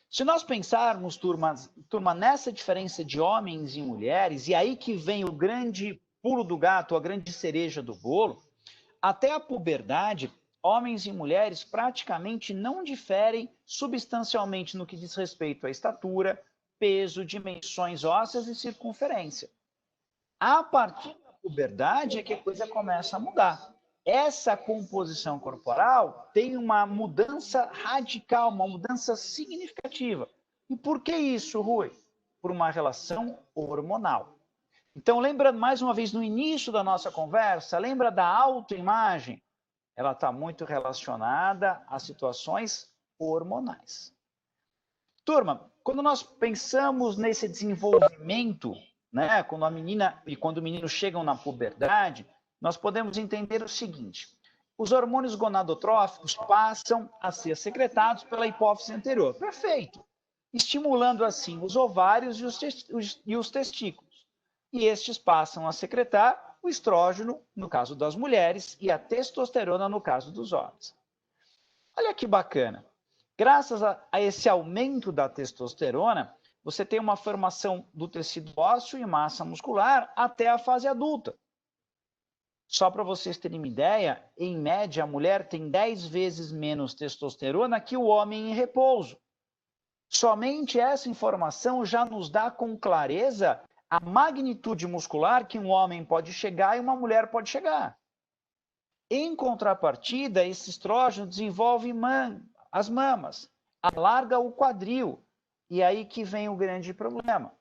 Se nós pensarmos, turma, nessa diferença de homens e mulheres, e aí que vem o grande pulo do gato, a grande cereja do bolo, até a puberdade, homens e mulheres praticamente não diferem substancialmente no que diz respeito à estatura, peso, dimensões ósseas e circunferência. A partir da puberdade é que a coisa começa a mudar. Essa composição corporal tem uma mudança radical, uma mudança significativa. E por que isso, Rui? Por uma relação hormonal. Então, lembrando mais uma vez no início da nossa conversa, lembra da autoimagem? Ela está muito relacionada a situações hormonais. Turma, quando nós pensamos nesse desenvolvimento, né, quando a menina e quando o menino chegam na puberdade, nós podemos entender o seguinte: os hormônios gonadotróficos passam a ser secretados pela hipófise anterior. Perfeito. Estimulando assim os ovários e os testículos. E estes passam a secretar o estrógeno, no caso das mulheres, e a testosterona, no caso dos homens. Olha que bacana. Graças a esse aumento da testosterona, você tem uma formação do tecido ósseo e massa muscular até a fase adulta. Só para vocês terem uma ideia, em média, a mulher tem 10 vezes menos testosterona que o homem em repouso. Somente essa informação já nos dá com clareza a magnitude muscular que um homem pode chegar e uma mulher pode chegar. Em contrapartida, esse estrógeno desenvolve as mamas, alarga o quadril, e aí que vem o grande problema.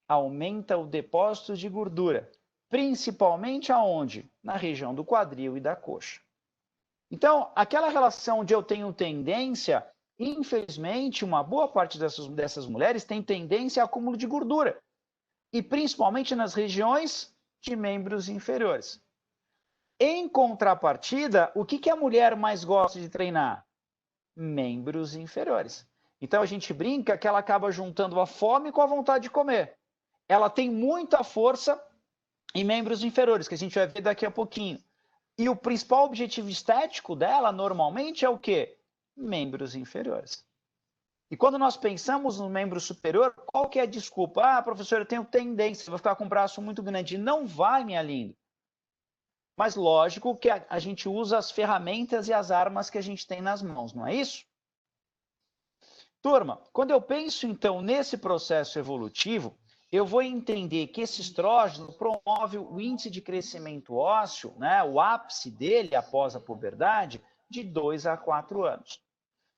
Aumenta o depósito de gordura. Principalmente aonde? Na região do quadril e da coxa. Então, aquela relação de eu tenho tendência, infelizmente, uma boa parte dessas mulheres tem tendência a acúmulo de gordura. E principalmente nas regiões de membros inferiores. Em contrapartida, o que a mulher mais gosta de treinar? membros inferiores. Então a gente brinca que ela acaba juntando a fome com a vontade de comer. Ela tem muita força em membros inferiores, que a gente vai ver daqui a pouquinho. E o principal objetivo estético dela, normalmente, é o quê? Membros inferiores. E quando nós pensamos no membro superior, qual que é a desculpa? Ah, professor, eu tenho tendência, vou ficar com o braço muito grande. Não vai, minha linda. Mas lógico que a gente usa as ferramentas e as armas que a gente tem nas mãos, não é isso? Turma, quando eu penso, então, nesse processo evolutivo, eu vou entender que esse estrógeno promove o índice de crescimento ósseo, né, o ápice dele após a puberdade, de 2 a 4 anos.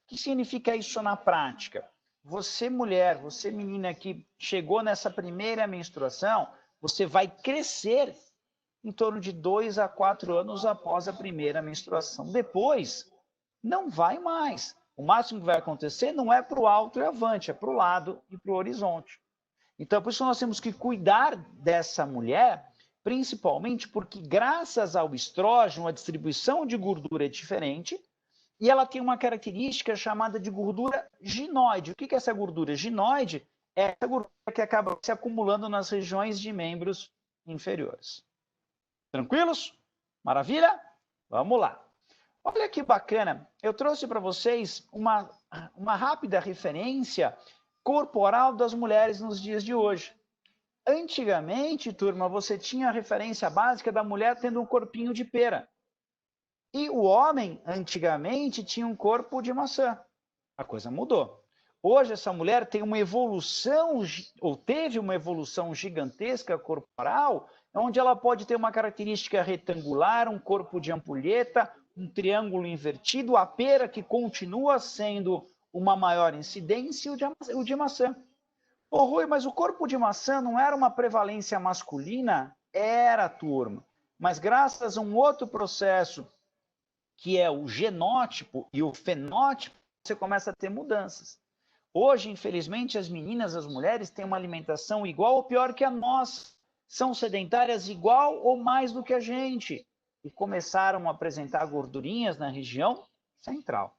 O que significa isso na prática? Você, mulher, você, menina que chegou nessa primeira menstruação, você vai crescer em torno de 2 a 4 anos após a primeira menstruação. Depois, não vai mais. O máximo que vai acontecer não é para o alto e avante, é para o lado e para o horizonte. Então, por isso nós temos que cuidar dessa mulher, principalmente porque graças ao estrógeno, a distribuição de gordura é diferente e ela tem uma característica chamada de gordura ginoide. O que é essa gordura? Ginoide é essa gordura que acaba se acumulando nas regiões de membros inferiores. Tranquilos? Maravilha? Vamos lá. Olha que bacana, eu trouxe para vocês uma rápida referência corporal das mulheres nos dias de hoje. Antigamente, turma, você tinha a referência básica da mulher tendo um corpinho de pera. E o homem, antigamente, tinha um corpo de maçã. A coisa mudou. Hoje, essa mulher tem uma evolução, ou teve uma evolução gigantesca corporal, onde ela pode ter uma característica retangular, um corpo de ampulheta, um triângulo invertido, a pera que continua sendo uma maior incidência e o de maçã. Ô, Rui, mas o corpo de maçã não era uma prevalência masculina? Era, turma. Mas graças a um outro processo, que é o genótipo e o fenótipo, você começa a ter mudanças. Hoje, infelizmente, as meninas, as mulheres, têm uma alimentação igual ou pior que a nossa. São sedentárias igual ou mais do que a gente. E começaram a apresentar gordurinhas na região central.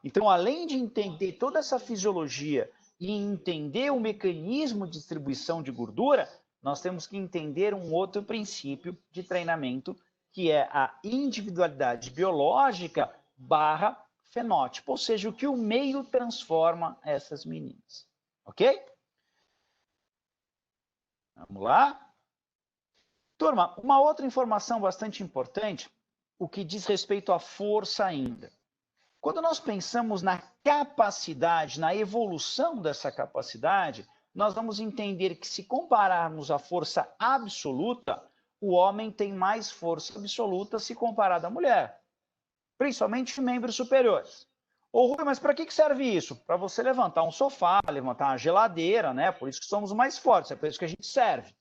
Então, além de entender toda essa fisiologia e entender o mecanismo de distribuição de gordura, nós temos que entender um outro princípio de treinamento, que é a individualidade biológica barra fenótipo, ou seja, o que o meio transforma essas meninas. Ok? Vamos lá? Turma, uma outra informação bastante importante, o que diz respeito à força ainda. Quando nós pensamos na capacidade, na evolução dessa capacidade, nós vamos entender que se compararmos a força absoluta, o homem tem mais força absoluta se comparado à mulher, principalmente membros superiores. Ô, Rui, mas para que serve isso? Para você levantar um sofá, levantar uma geladeira, né? Por isso que somos mais fortes, é por isso que a gente serve.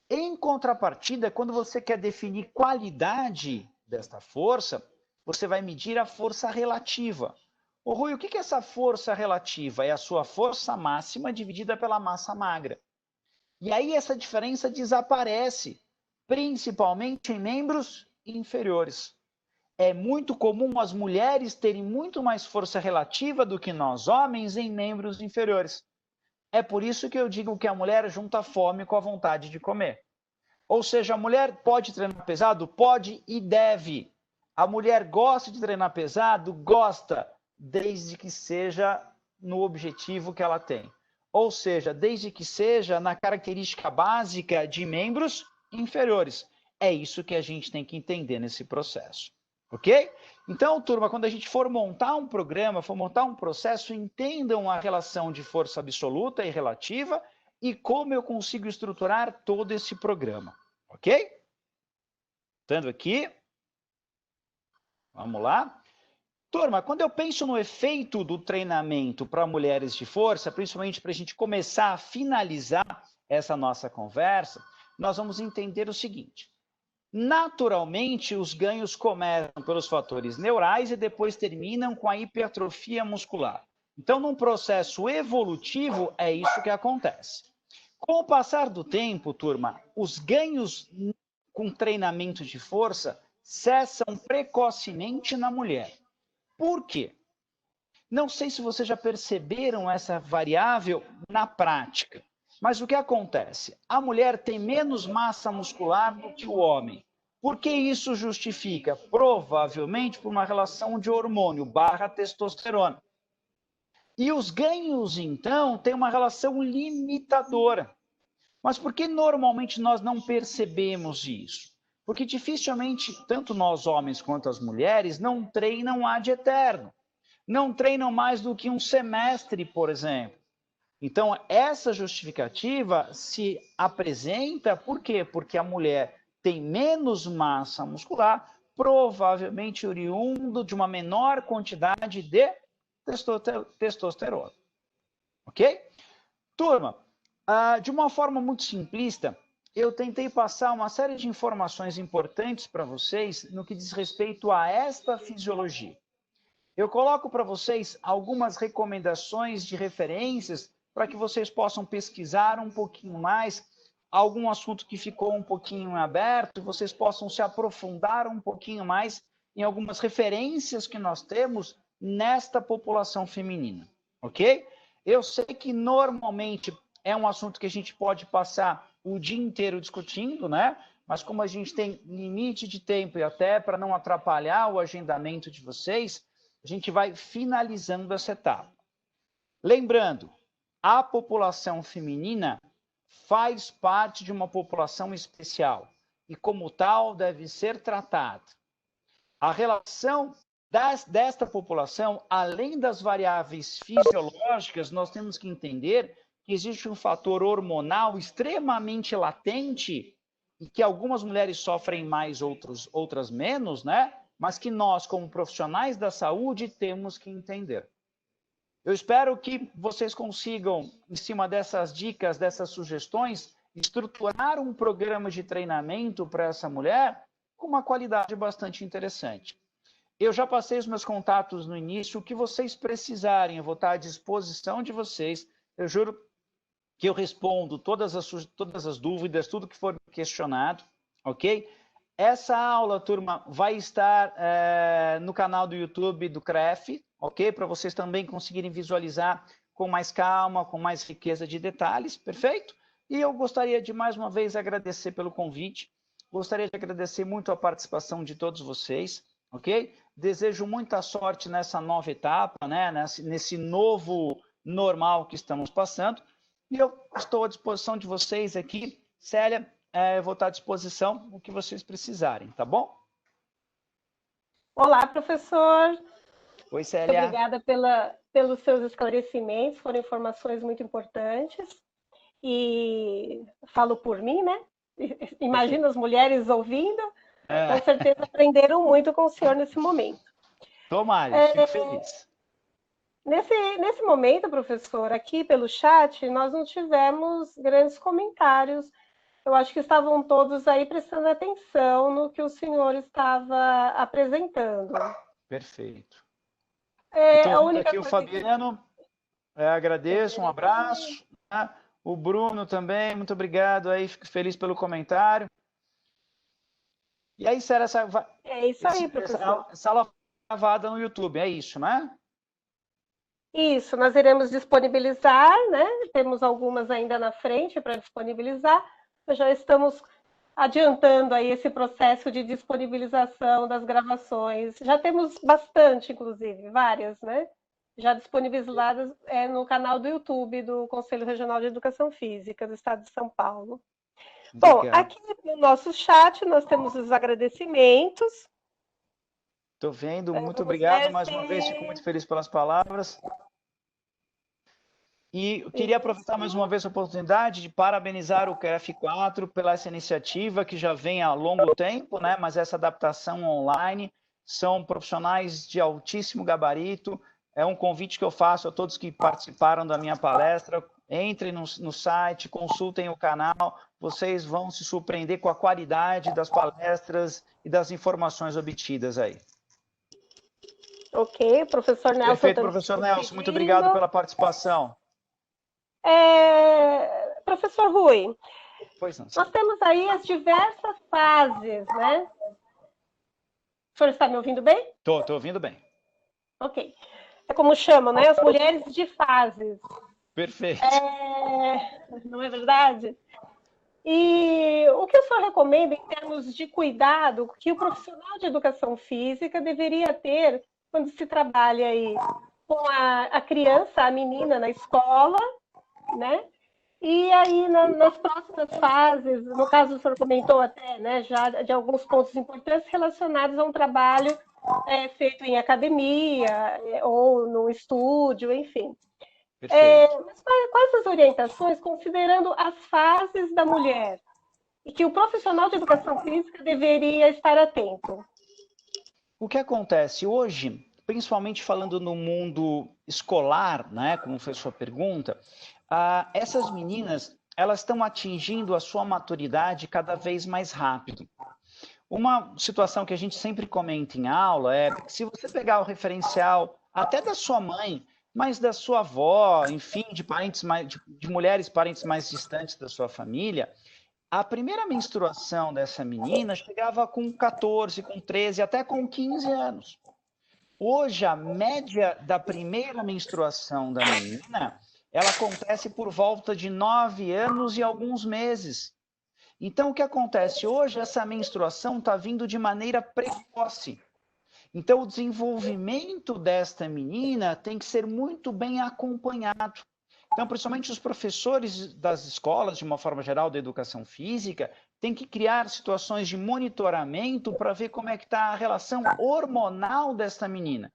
Em contrapartida, quando você quer definir qualidade desta força, você vai medir a força relativa. Ô, Rui, o que é essa força relativa? É a sua força máxima dividida pela massa magra. E aí essa diferença desaparece, principalmente em membros inferiores. É muito comum as mulheres terem muito mais força relativa do que nós, homens, em membros inferiores. É por isso que eu digo que a mulher junta a fome com a vontade de comer. Ou seja, a mulher pode treinar pesado? Pode e deve. A mulher gosta de treinar pesado? Gosta, desde que seja no objetivo que ela tem. Ou seja, desde que seja na característica básica de membros inferiores. É isso que a gente tem que entender nesse processo. Ok? Então, turma, quando a gente for montar um programa, for montar um processo, entendam a relação de força absoluta e relativa e como eu consigo estruturar todo esse programa. Ok? Estando aqui. Vamos lá. Turma, quando eu penso no efeito do treinamento para mulheres de força, principalmente para a gente começar a finalizar essa nossa conversa, nós vamos entender o seguinte. Naturalmente, os ganhos começam pelos fatores neurais e depois terminam com a hipertrofia muscular. Então, num processo evolutivo, é isso que acontece. Com o passar do tempo, turma, os ganhos com treinamento de força cessam precocemente na mulher. Por quê? Não sei se vocês já perceberam essa variável na prática, mas o que acontece? A mulher tem menos massa muscular do que o homem. Por que isso justifica? Provavelmente por uma relação de hormônio / testosterona. E os ganhos, então, têm uma relação limitadora. Mas por que normalmente nós não percebemos isso? Porque dificilmente, tanto nós homens quanto as mulheres, não treinam ad eterno. Não treinam mais do que um semestre, por exemplo. Então, essa justificativa se apresenta por quê? Porque a mulher tem menos massa muscular, provavelmente oriundo de uma menor quantidade de testosterona. Ok? Turma, de uma forma muito simplista, eu tentei passar uma série de informações importantes para vocês no que diz respeito a esta fisiologia. Eu coloco para vocês algumas recomendações de referências para que vocês possam pesquisar um pouquinho mais, algum assunto que ficou um pouquinho aberto, vocês possam se aprofundar um pouquinho mais em algumas referências que nós temos nesta população feminina, ok? Eu sei que normalmente é um assunto que a gente pode passar o dia inteiro discutindo, né? Mas como a gente tem limite de tempo e até para não atrapalhar o agendamento de vocês, a gente vai finalizando essa etapa. Lembrando, a população feminina faz parte de uma população especial e, como tal, deve ser tratada. A relação desta população, além das variáveis fisiológicas, nós temos que entender que existe um fator hormonal extremamente latente e que algumas mulheres sofrem mais, outras menos, né? Mas que nós, como profissionais da saúde, temos que entender. Eu espero que vocês consigam, em cima dessas dicas, dessas sugestões, estruturar um programa de treinamento para essa mulher com uma qualidade bastante interessante. Eu já passei os meus contatos no início, o que vocês precisarem, eu vou estar à disposição de vocês. Eu juro que eu respondo todas as dúvidas, tudo que for questionado, ok? Essa aula, turma, vai estar no canal do YouTube do CREF, ok? Para vocês também conseguirem visualizar com mais calma, com mais riqueza de detalhes, perfeito? E eu gostaria de, mais uma vez, agradecer pelo convite, gostaria de agradecer muito a participação de todos vocês, ok? Desejo muita sorte nessa nova etapa, né? Nesse novo normal que estamos passando, e eu estou à disposição de vocês aqui. Célia, eu vou estar à disposição o que vocês precisarem, tá bom? Olá, professor. Oi, Célia. Muito obrigada pelos seus esclarecimentos, foram informações muito importantes. E falo por mim, né? Imagina as mulheres ouvindo, com certeza aprenderam muito com o senhor nesse momento. Tomara, fico feliz. Nesse momento, professor, aqui pelo chat, nós não tivemos grandes comentários. Eu acho que estavam todos aí prestando atenção no que o senhor estava apresentando. Perfeito. A Então, única aqui o Fabiano, agradeço, um abraço. O Bruno também, muito obrigado aí, fico feliz pelo comentário. E aí, Sara, é isso aí, professor. Sala gravada no YouTube, é isso, né? Isso, nós iremos disponibilizar, né? Temos algumas ainda na frente para disponibilizar, mas já estamos adiantando aí esse processo de disponibilização das gravações. Já temos bastante, inclusive, várias, né? Já disponibilizadas no canal do YouTube do Conselho Regional de Educação Física do Estado de São Paulo. Bom, aqui no nosso chat nós temos os agradecimentos. Estou vendo, muito obrigado mais uma vez, fico muito feliz pelas palavras. E eu queria aproveitar mais uma vez a oportunidade de parabenizar o CREF4 pela essa iniciativa que já vem há longo tempo, né? Mas essa adaptação online, são profissionais de altíssimo gabarito. É um convite que eu faço a todos que participaram da minha palestra. Entrem no site, consultem o canal, vocês vão se surpreender com a qualidade das palestras e das informações obtidas aí. Ok, professor Nelson. Perfeito, professor Nelson, muito obrigado pela participação. Professor Rui, pois não, nós temos aí as diversas fases, né? O senhor está me ouvindo bem? Estou ouvindo bem. Ok. como chamam, né? As mulheres de fases. Perfeito. Não é verdade? E o que o senhor recomenda em termos de cuidado que o profissional de educação física deveria ter quando se trabalha aí com a criança, a menina na escola, né? E aí nas próximas fases, no caso o senhor comentou até, né, já de alguns pontos importantes relacionados a um trabalho feito em academia ou no estúdio, enfim. Mas quais as orientações, considerando as fases da mulher, e que o profissional de educação física deveria estar atento? O que acontece hoje, principalmente falando no mundo escolar, né, como foi a sua pergunta, essas meninas elas estão atingindo a sua maturidade cada vez mais rápido. Uma situação que a gente sempre comenta em aula é que se você pegar o referencial até da sua mãe, mas da sua avó, enfim, de parentes de mulheres parentes mais distantes da sua família, a primeira menstruação dessa menina chegava com 14, com 13, até com 15 anos. Hoje, a média da primeira menstruação da menina, ela acontece por volta de 9 anos e alguns meses. Então, o que acontece hoje? Essa menstruação está vindo de maneira precoce. Então, o desenvolvimento desta menina tem que ser muito bem acompanhado. Então, principalmente os professores das escolas, de uma forma geral, da educação física, têm que criar situações de monitoramento para ver como é que está a relação hormonal desta menina.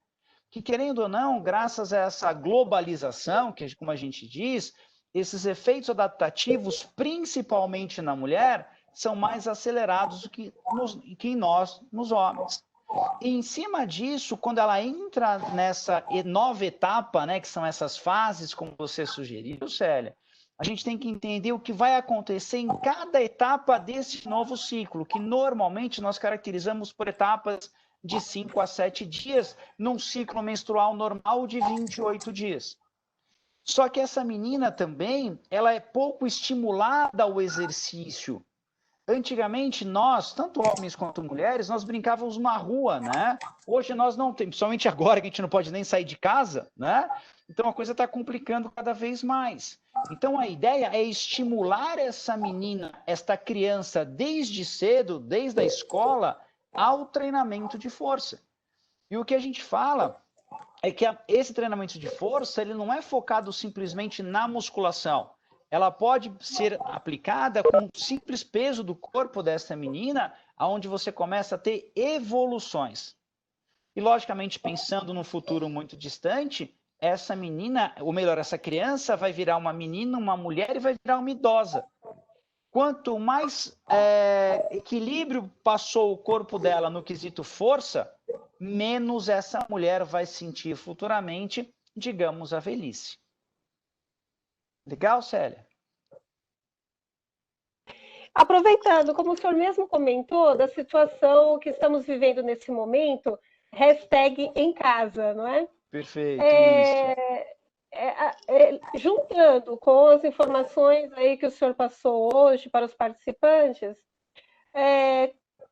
Que, querendo ou não, graças a essa globalização, que como a gente diz, esses efeitos adaptativos, principalmente na mulher, são mais acelerados do que em nós, nos homens. E em cima disso, quando ela entra nessa nova etapa, né, que são essas fases, como você sugeriu, Célia, a gente tem que entender o que vai acontecer em cada etapa desse novo ciclo, que normalmente nós caracterizamos por etapas de 5 a 7 dias, num ciclo menstrual normal de 28 dias. Só que essa menina também, ela é pouco estimulada ao exercício. Antigamente, nós, tanto homens quanto mulheres, nós brincávamos na rua, né? Hoje nós não temos, principalmente agora que a gente não pode nem sair de casa, né? Então a coisa está complicando cada vez mais. Então a ideia é estimular essa menina, esta criança, desde cedo, desde a escola, ao treinamento de força. E o que a gente fala é que esse treinamento de força ele não é focado simplesmente na musculação. Ela pode ser aplicada com o simples peso do corpo dessa menina, onde você começa a ter evoluções. E, logicamente, pensando num futuro muito distante, essa menina, ou melhor, essa criança vai virar uma menina, uma mulher e vai virar uma idosa. Quanto mais equilíbrio passou o corpo dela no quesito força, menos essa mulher vai sentir futuramente, digamos, a velhice. Legal, Célia? Aproveitando, como o senhor mesmo comentou, da situação que estamos vivendo nesse momento, hashtag em casa, não é? Perfeito, isso. Juntando com as informações aí que o senhor passou hoje para os participantes,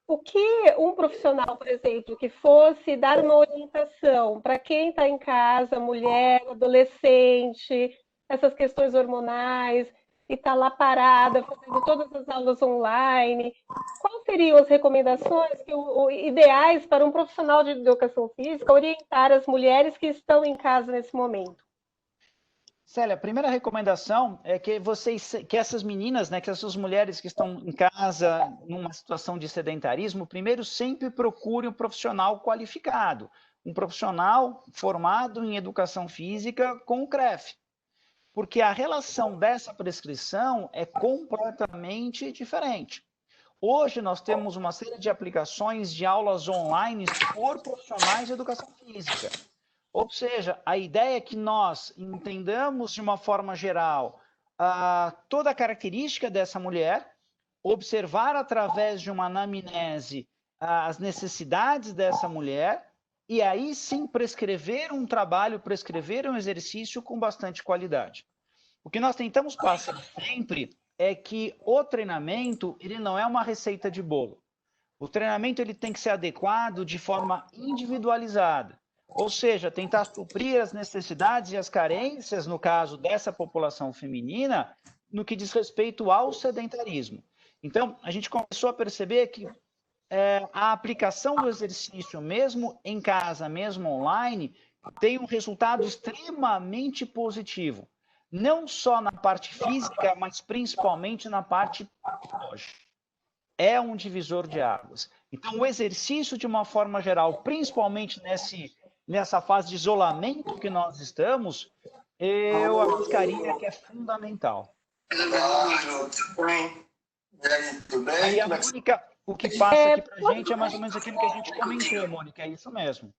o que um profissional, por exemplo, que fosse dar uma orientação para quem está em casa, mulher, adolescente, essas questões hormonais, e está lá parada, fazendo todas as aulas online, quais seriam as recomendações ideais para um profissional de educação física orientar as mulheres que estão em casa nesse momento? Célia, a primeira recomendação é que que essas meninas, né, que essas mulheres que estão em casa numa situação de sedentarismo, primeiro sempre procurem um profissional qualificado, um profissional formado em educação física com o CREF, porque a relação dessa prescrição é completamente diferente. Hoje nós temos uma série de aplicações de aulas online por profissionais de educação física. Ou seja, a ideia é que nós entendamos de uma forma geral toda a característica dessa mulher, observar através de uma anamnese as necessidades dessa mulher e aí sim prescrever um trabalho, prescrever um exercício com bastante qualidade. O que nós tentamos passar sempre é que o treinamento ele não é uma receita de bolo. O treinamento ele tem que ser adequado de forma individualizada. ou seja, tentar suprir as necessidades e as carências, no caso dessa população feminina, no que diz respeito ao sedentarismo. Então, a gente começou a perceber que a aplicação do exercício, mesmo em casa, mesmo online, tem um resultado extremamente positivo. Não só na parte física, mas principalmente na parte psicológica. É um divisor de águas. Então, o exercício, de uma forma geral, principalmente nessa fase de isolamento que nós estamos, eu arriscaria que é fundamental. Tudo bem? E aí, tudo bem? E a Mônica, o que passa aqui para a gente é mais ou menos aquilo que a gente comentou, Mônica, é isso mesmo.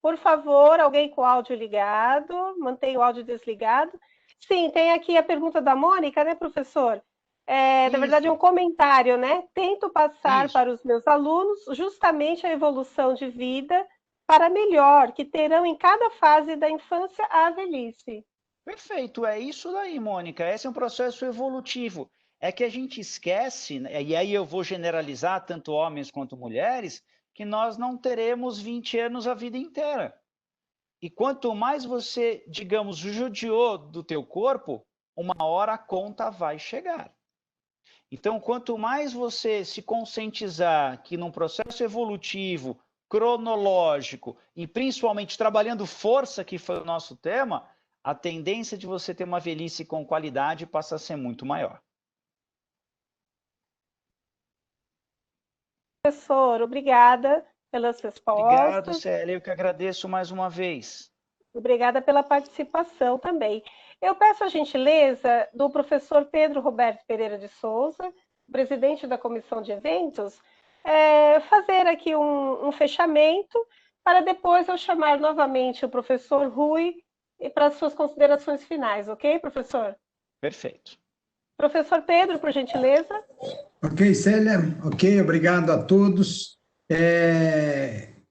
Por favor, alguém com o áudio ligado, mantenha o áudio desligado. Sim, tem aqui a pergunta da Mônica, né, professor? Na verdade, é um comentário, né? Tento passar para os meus alunos justamente a evolução de vida para melhor, que terão em cada fase da infância à velhice. Perfeito, é isso daí, Mônica. Esse é um processo evolutivo. É que a gente esquece, e aí eu vou generalizar tanto homens quanto mulheres, que nós não teremos 20 anos a vida inteira. E quanto mais você, digamos, judiou do teu corpo, uma hora a conta vai chegar. Então, quanto mais você se conscientizar que num processo evolutivo, cronológico e principalmente trabalhando força, que foi o nosso tema, a tendência de você ter uma velhice com qualidade passa a ser muito maior. Professor, obrigada pelas respostas. Obrigado, Célia, eu que agradeço mais uma vez. Obrigada pela participação também. Eu peço a gentileza do professor Pedro Roberto Pereira de Souza, presidente da Comissão de Eventos, fazer aqui um fechamento, para depois eu chamar novamente o professor Rui para as suas considerações finais, ok, professor? Perfeito. Professor Pedro, por gentileza. Ok, Célia. Ok, obrigado a todos.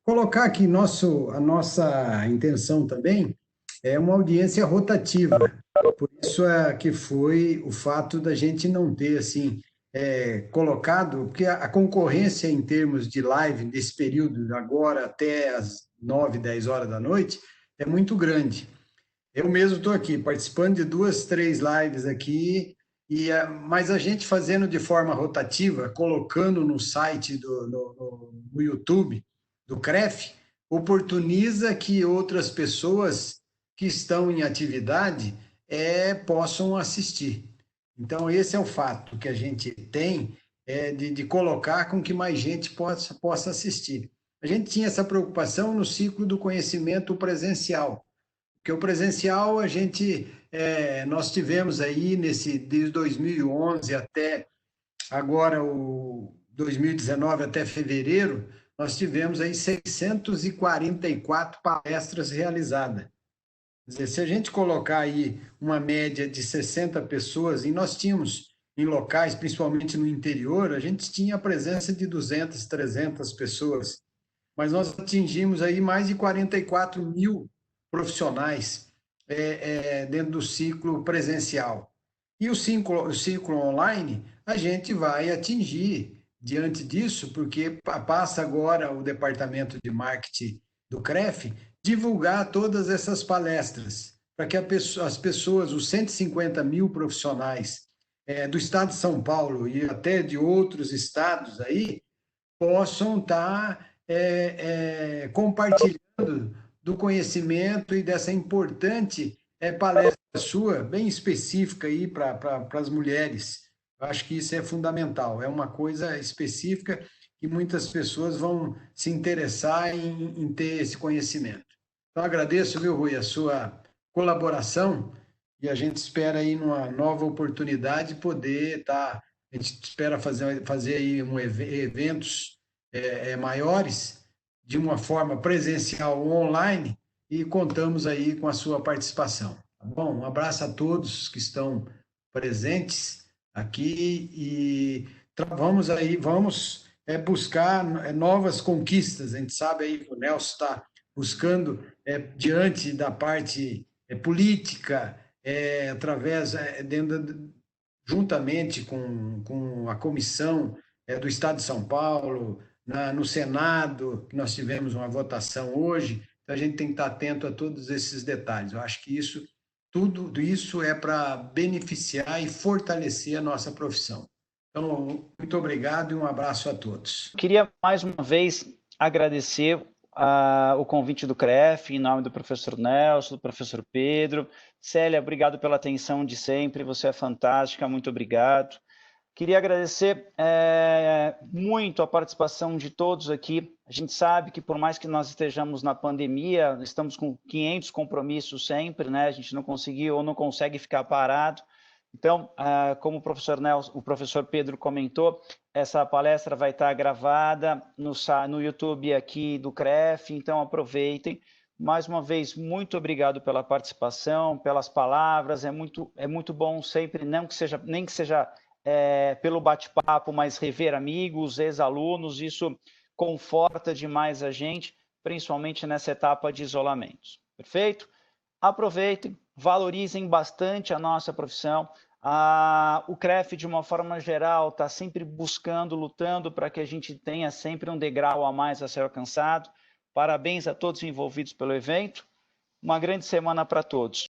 Colocar aqui a nossa intenção também é uma audiência rotativa. Por isso que foi o fato da gente não ter, assim, colocado, porque a concorrência em termos de live desse período, agora até as 9, 10 horas da noite, é muito grande. Eu mesmo estou aqui participando de 2, 3 lives aqui, mas a gente fazendo de forma rotativa, colocando no site no YouTube do CREF, oportuniza que outras pessoas que estão em atividade possam assistir. Então, esse é o fato que a gente tem de colocar com que mais gente possa assistir. A gente tinha essa preocupação no ciclo do conhecimento presencial, porque o presencial nós tivemos aí desde 2011 até agora o 2019 até fevereiro, nós tivemos aí 644 palestras realizadas. Quer dizer, se a gente colocar aí uma média de 60 pessoas, e nós tínhamos em locais, principalmente no interior, a gente tinha a presença de 200, 300 pessoas, mas nós atingimos aí mais de 44 mil profissionais dentro do ciclo presencial. E o ciclo online, a gente vai atingir diante disso, porque passa agora o departamento de marketing do CREF divulgar todas essas palestras, para que as pessoas, os 150 mil profissionais do estado de São Paulo e até de outros estados aí, possam estar compartilhando do conhecimento e dessa importante palestra sua, bem específica aí para as mulheres. Eu acho que isso é fundamental, é uma coisa específica que muitas pessoas vão se interessar em ter esse conhecimento. Então, agradeço, viu, Rui, a sua colaboração e a gente espera aí numa nova oportunidade poder estar, a gente espera fazer aí eventos maiores, de uma forma presencial ou online, e contamos aí com a sua participação. Tá bom? Um abraço a todos que estão presentes aqui e vamos buscar novas conquistas. A gente sabe aí que o Nelson está buscando, diante da parte política, juntamente com a comissão do Estado de São Paulo, no Senado, que nós tivemos uma votação hoje, Então, a gente tem que estar atento a todos esses detalhes. Eu acho que tudo isso é para beneficiar e fortalecer a nossa profissão. Então, muito obrigado e um abraço a todos. Queria mais uma vez agradecer o convite do CREF, em nome do professor Nelson, do professor Pedro. Célia, obrigado pela atenção de sempre, você é fantástica, muito obrigado. Queria agradecer muito a participação de todos aqui. A gente sabe que por mais que nós estejamos na pandemia, estamos com 500 compromissos sempre, né? A gente não conseguiu ou não consegue ficar parado. Então, como o professor Pedro comentou, essa palestra vai estar gravada no YouTube aqui do CREF, então aproveitem. Mais uma vez, muito obrigado pela participação, pelas palavras, é muito bom sempre, nem que seja pelo bate-papo, mas rever amigos, ex-alunos, isso conforta demais a gente, principalmente nessa etapa de isolamentos. Perfeito? Aproveitem, valorizem bastante a nossa profissão. O CREF, de uma forma geral, está sempre buscando, lutando para que a gente tenha sempre um degrau a mais a ser alcançado. Parabéns a todos envolvidos pelo evento. Uma grande semana para todos.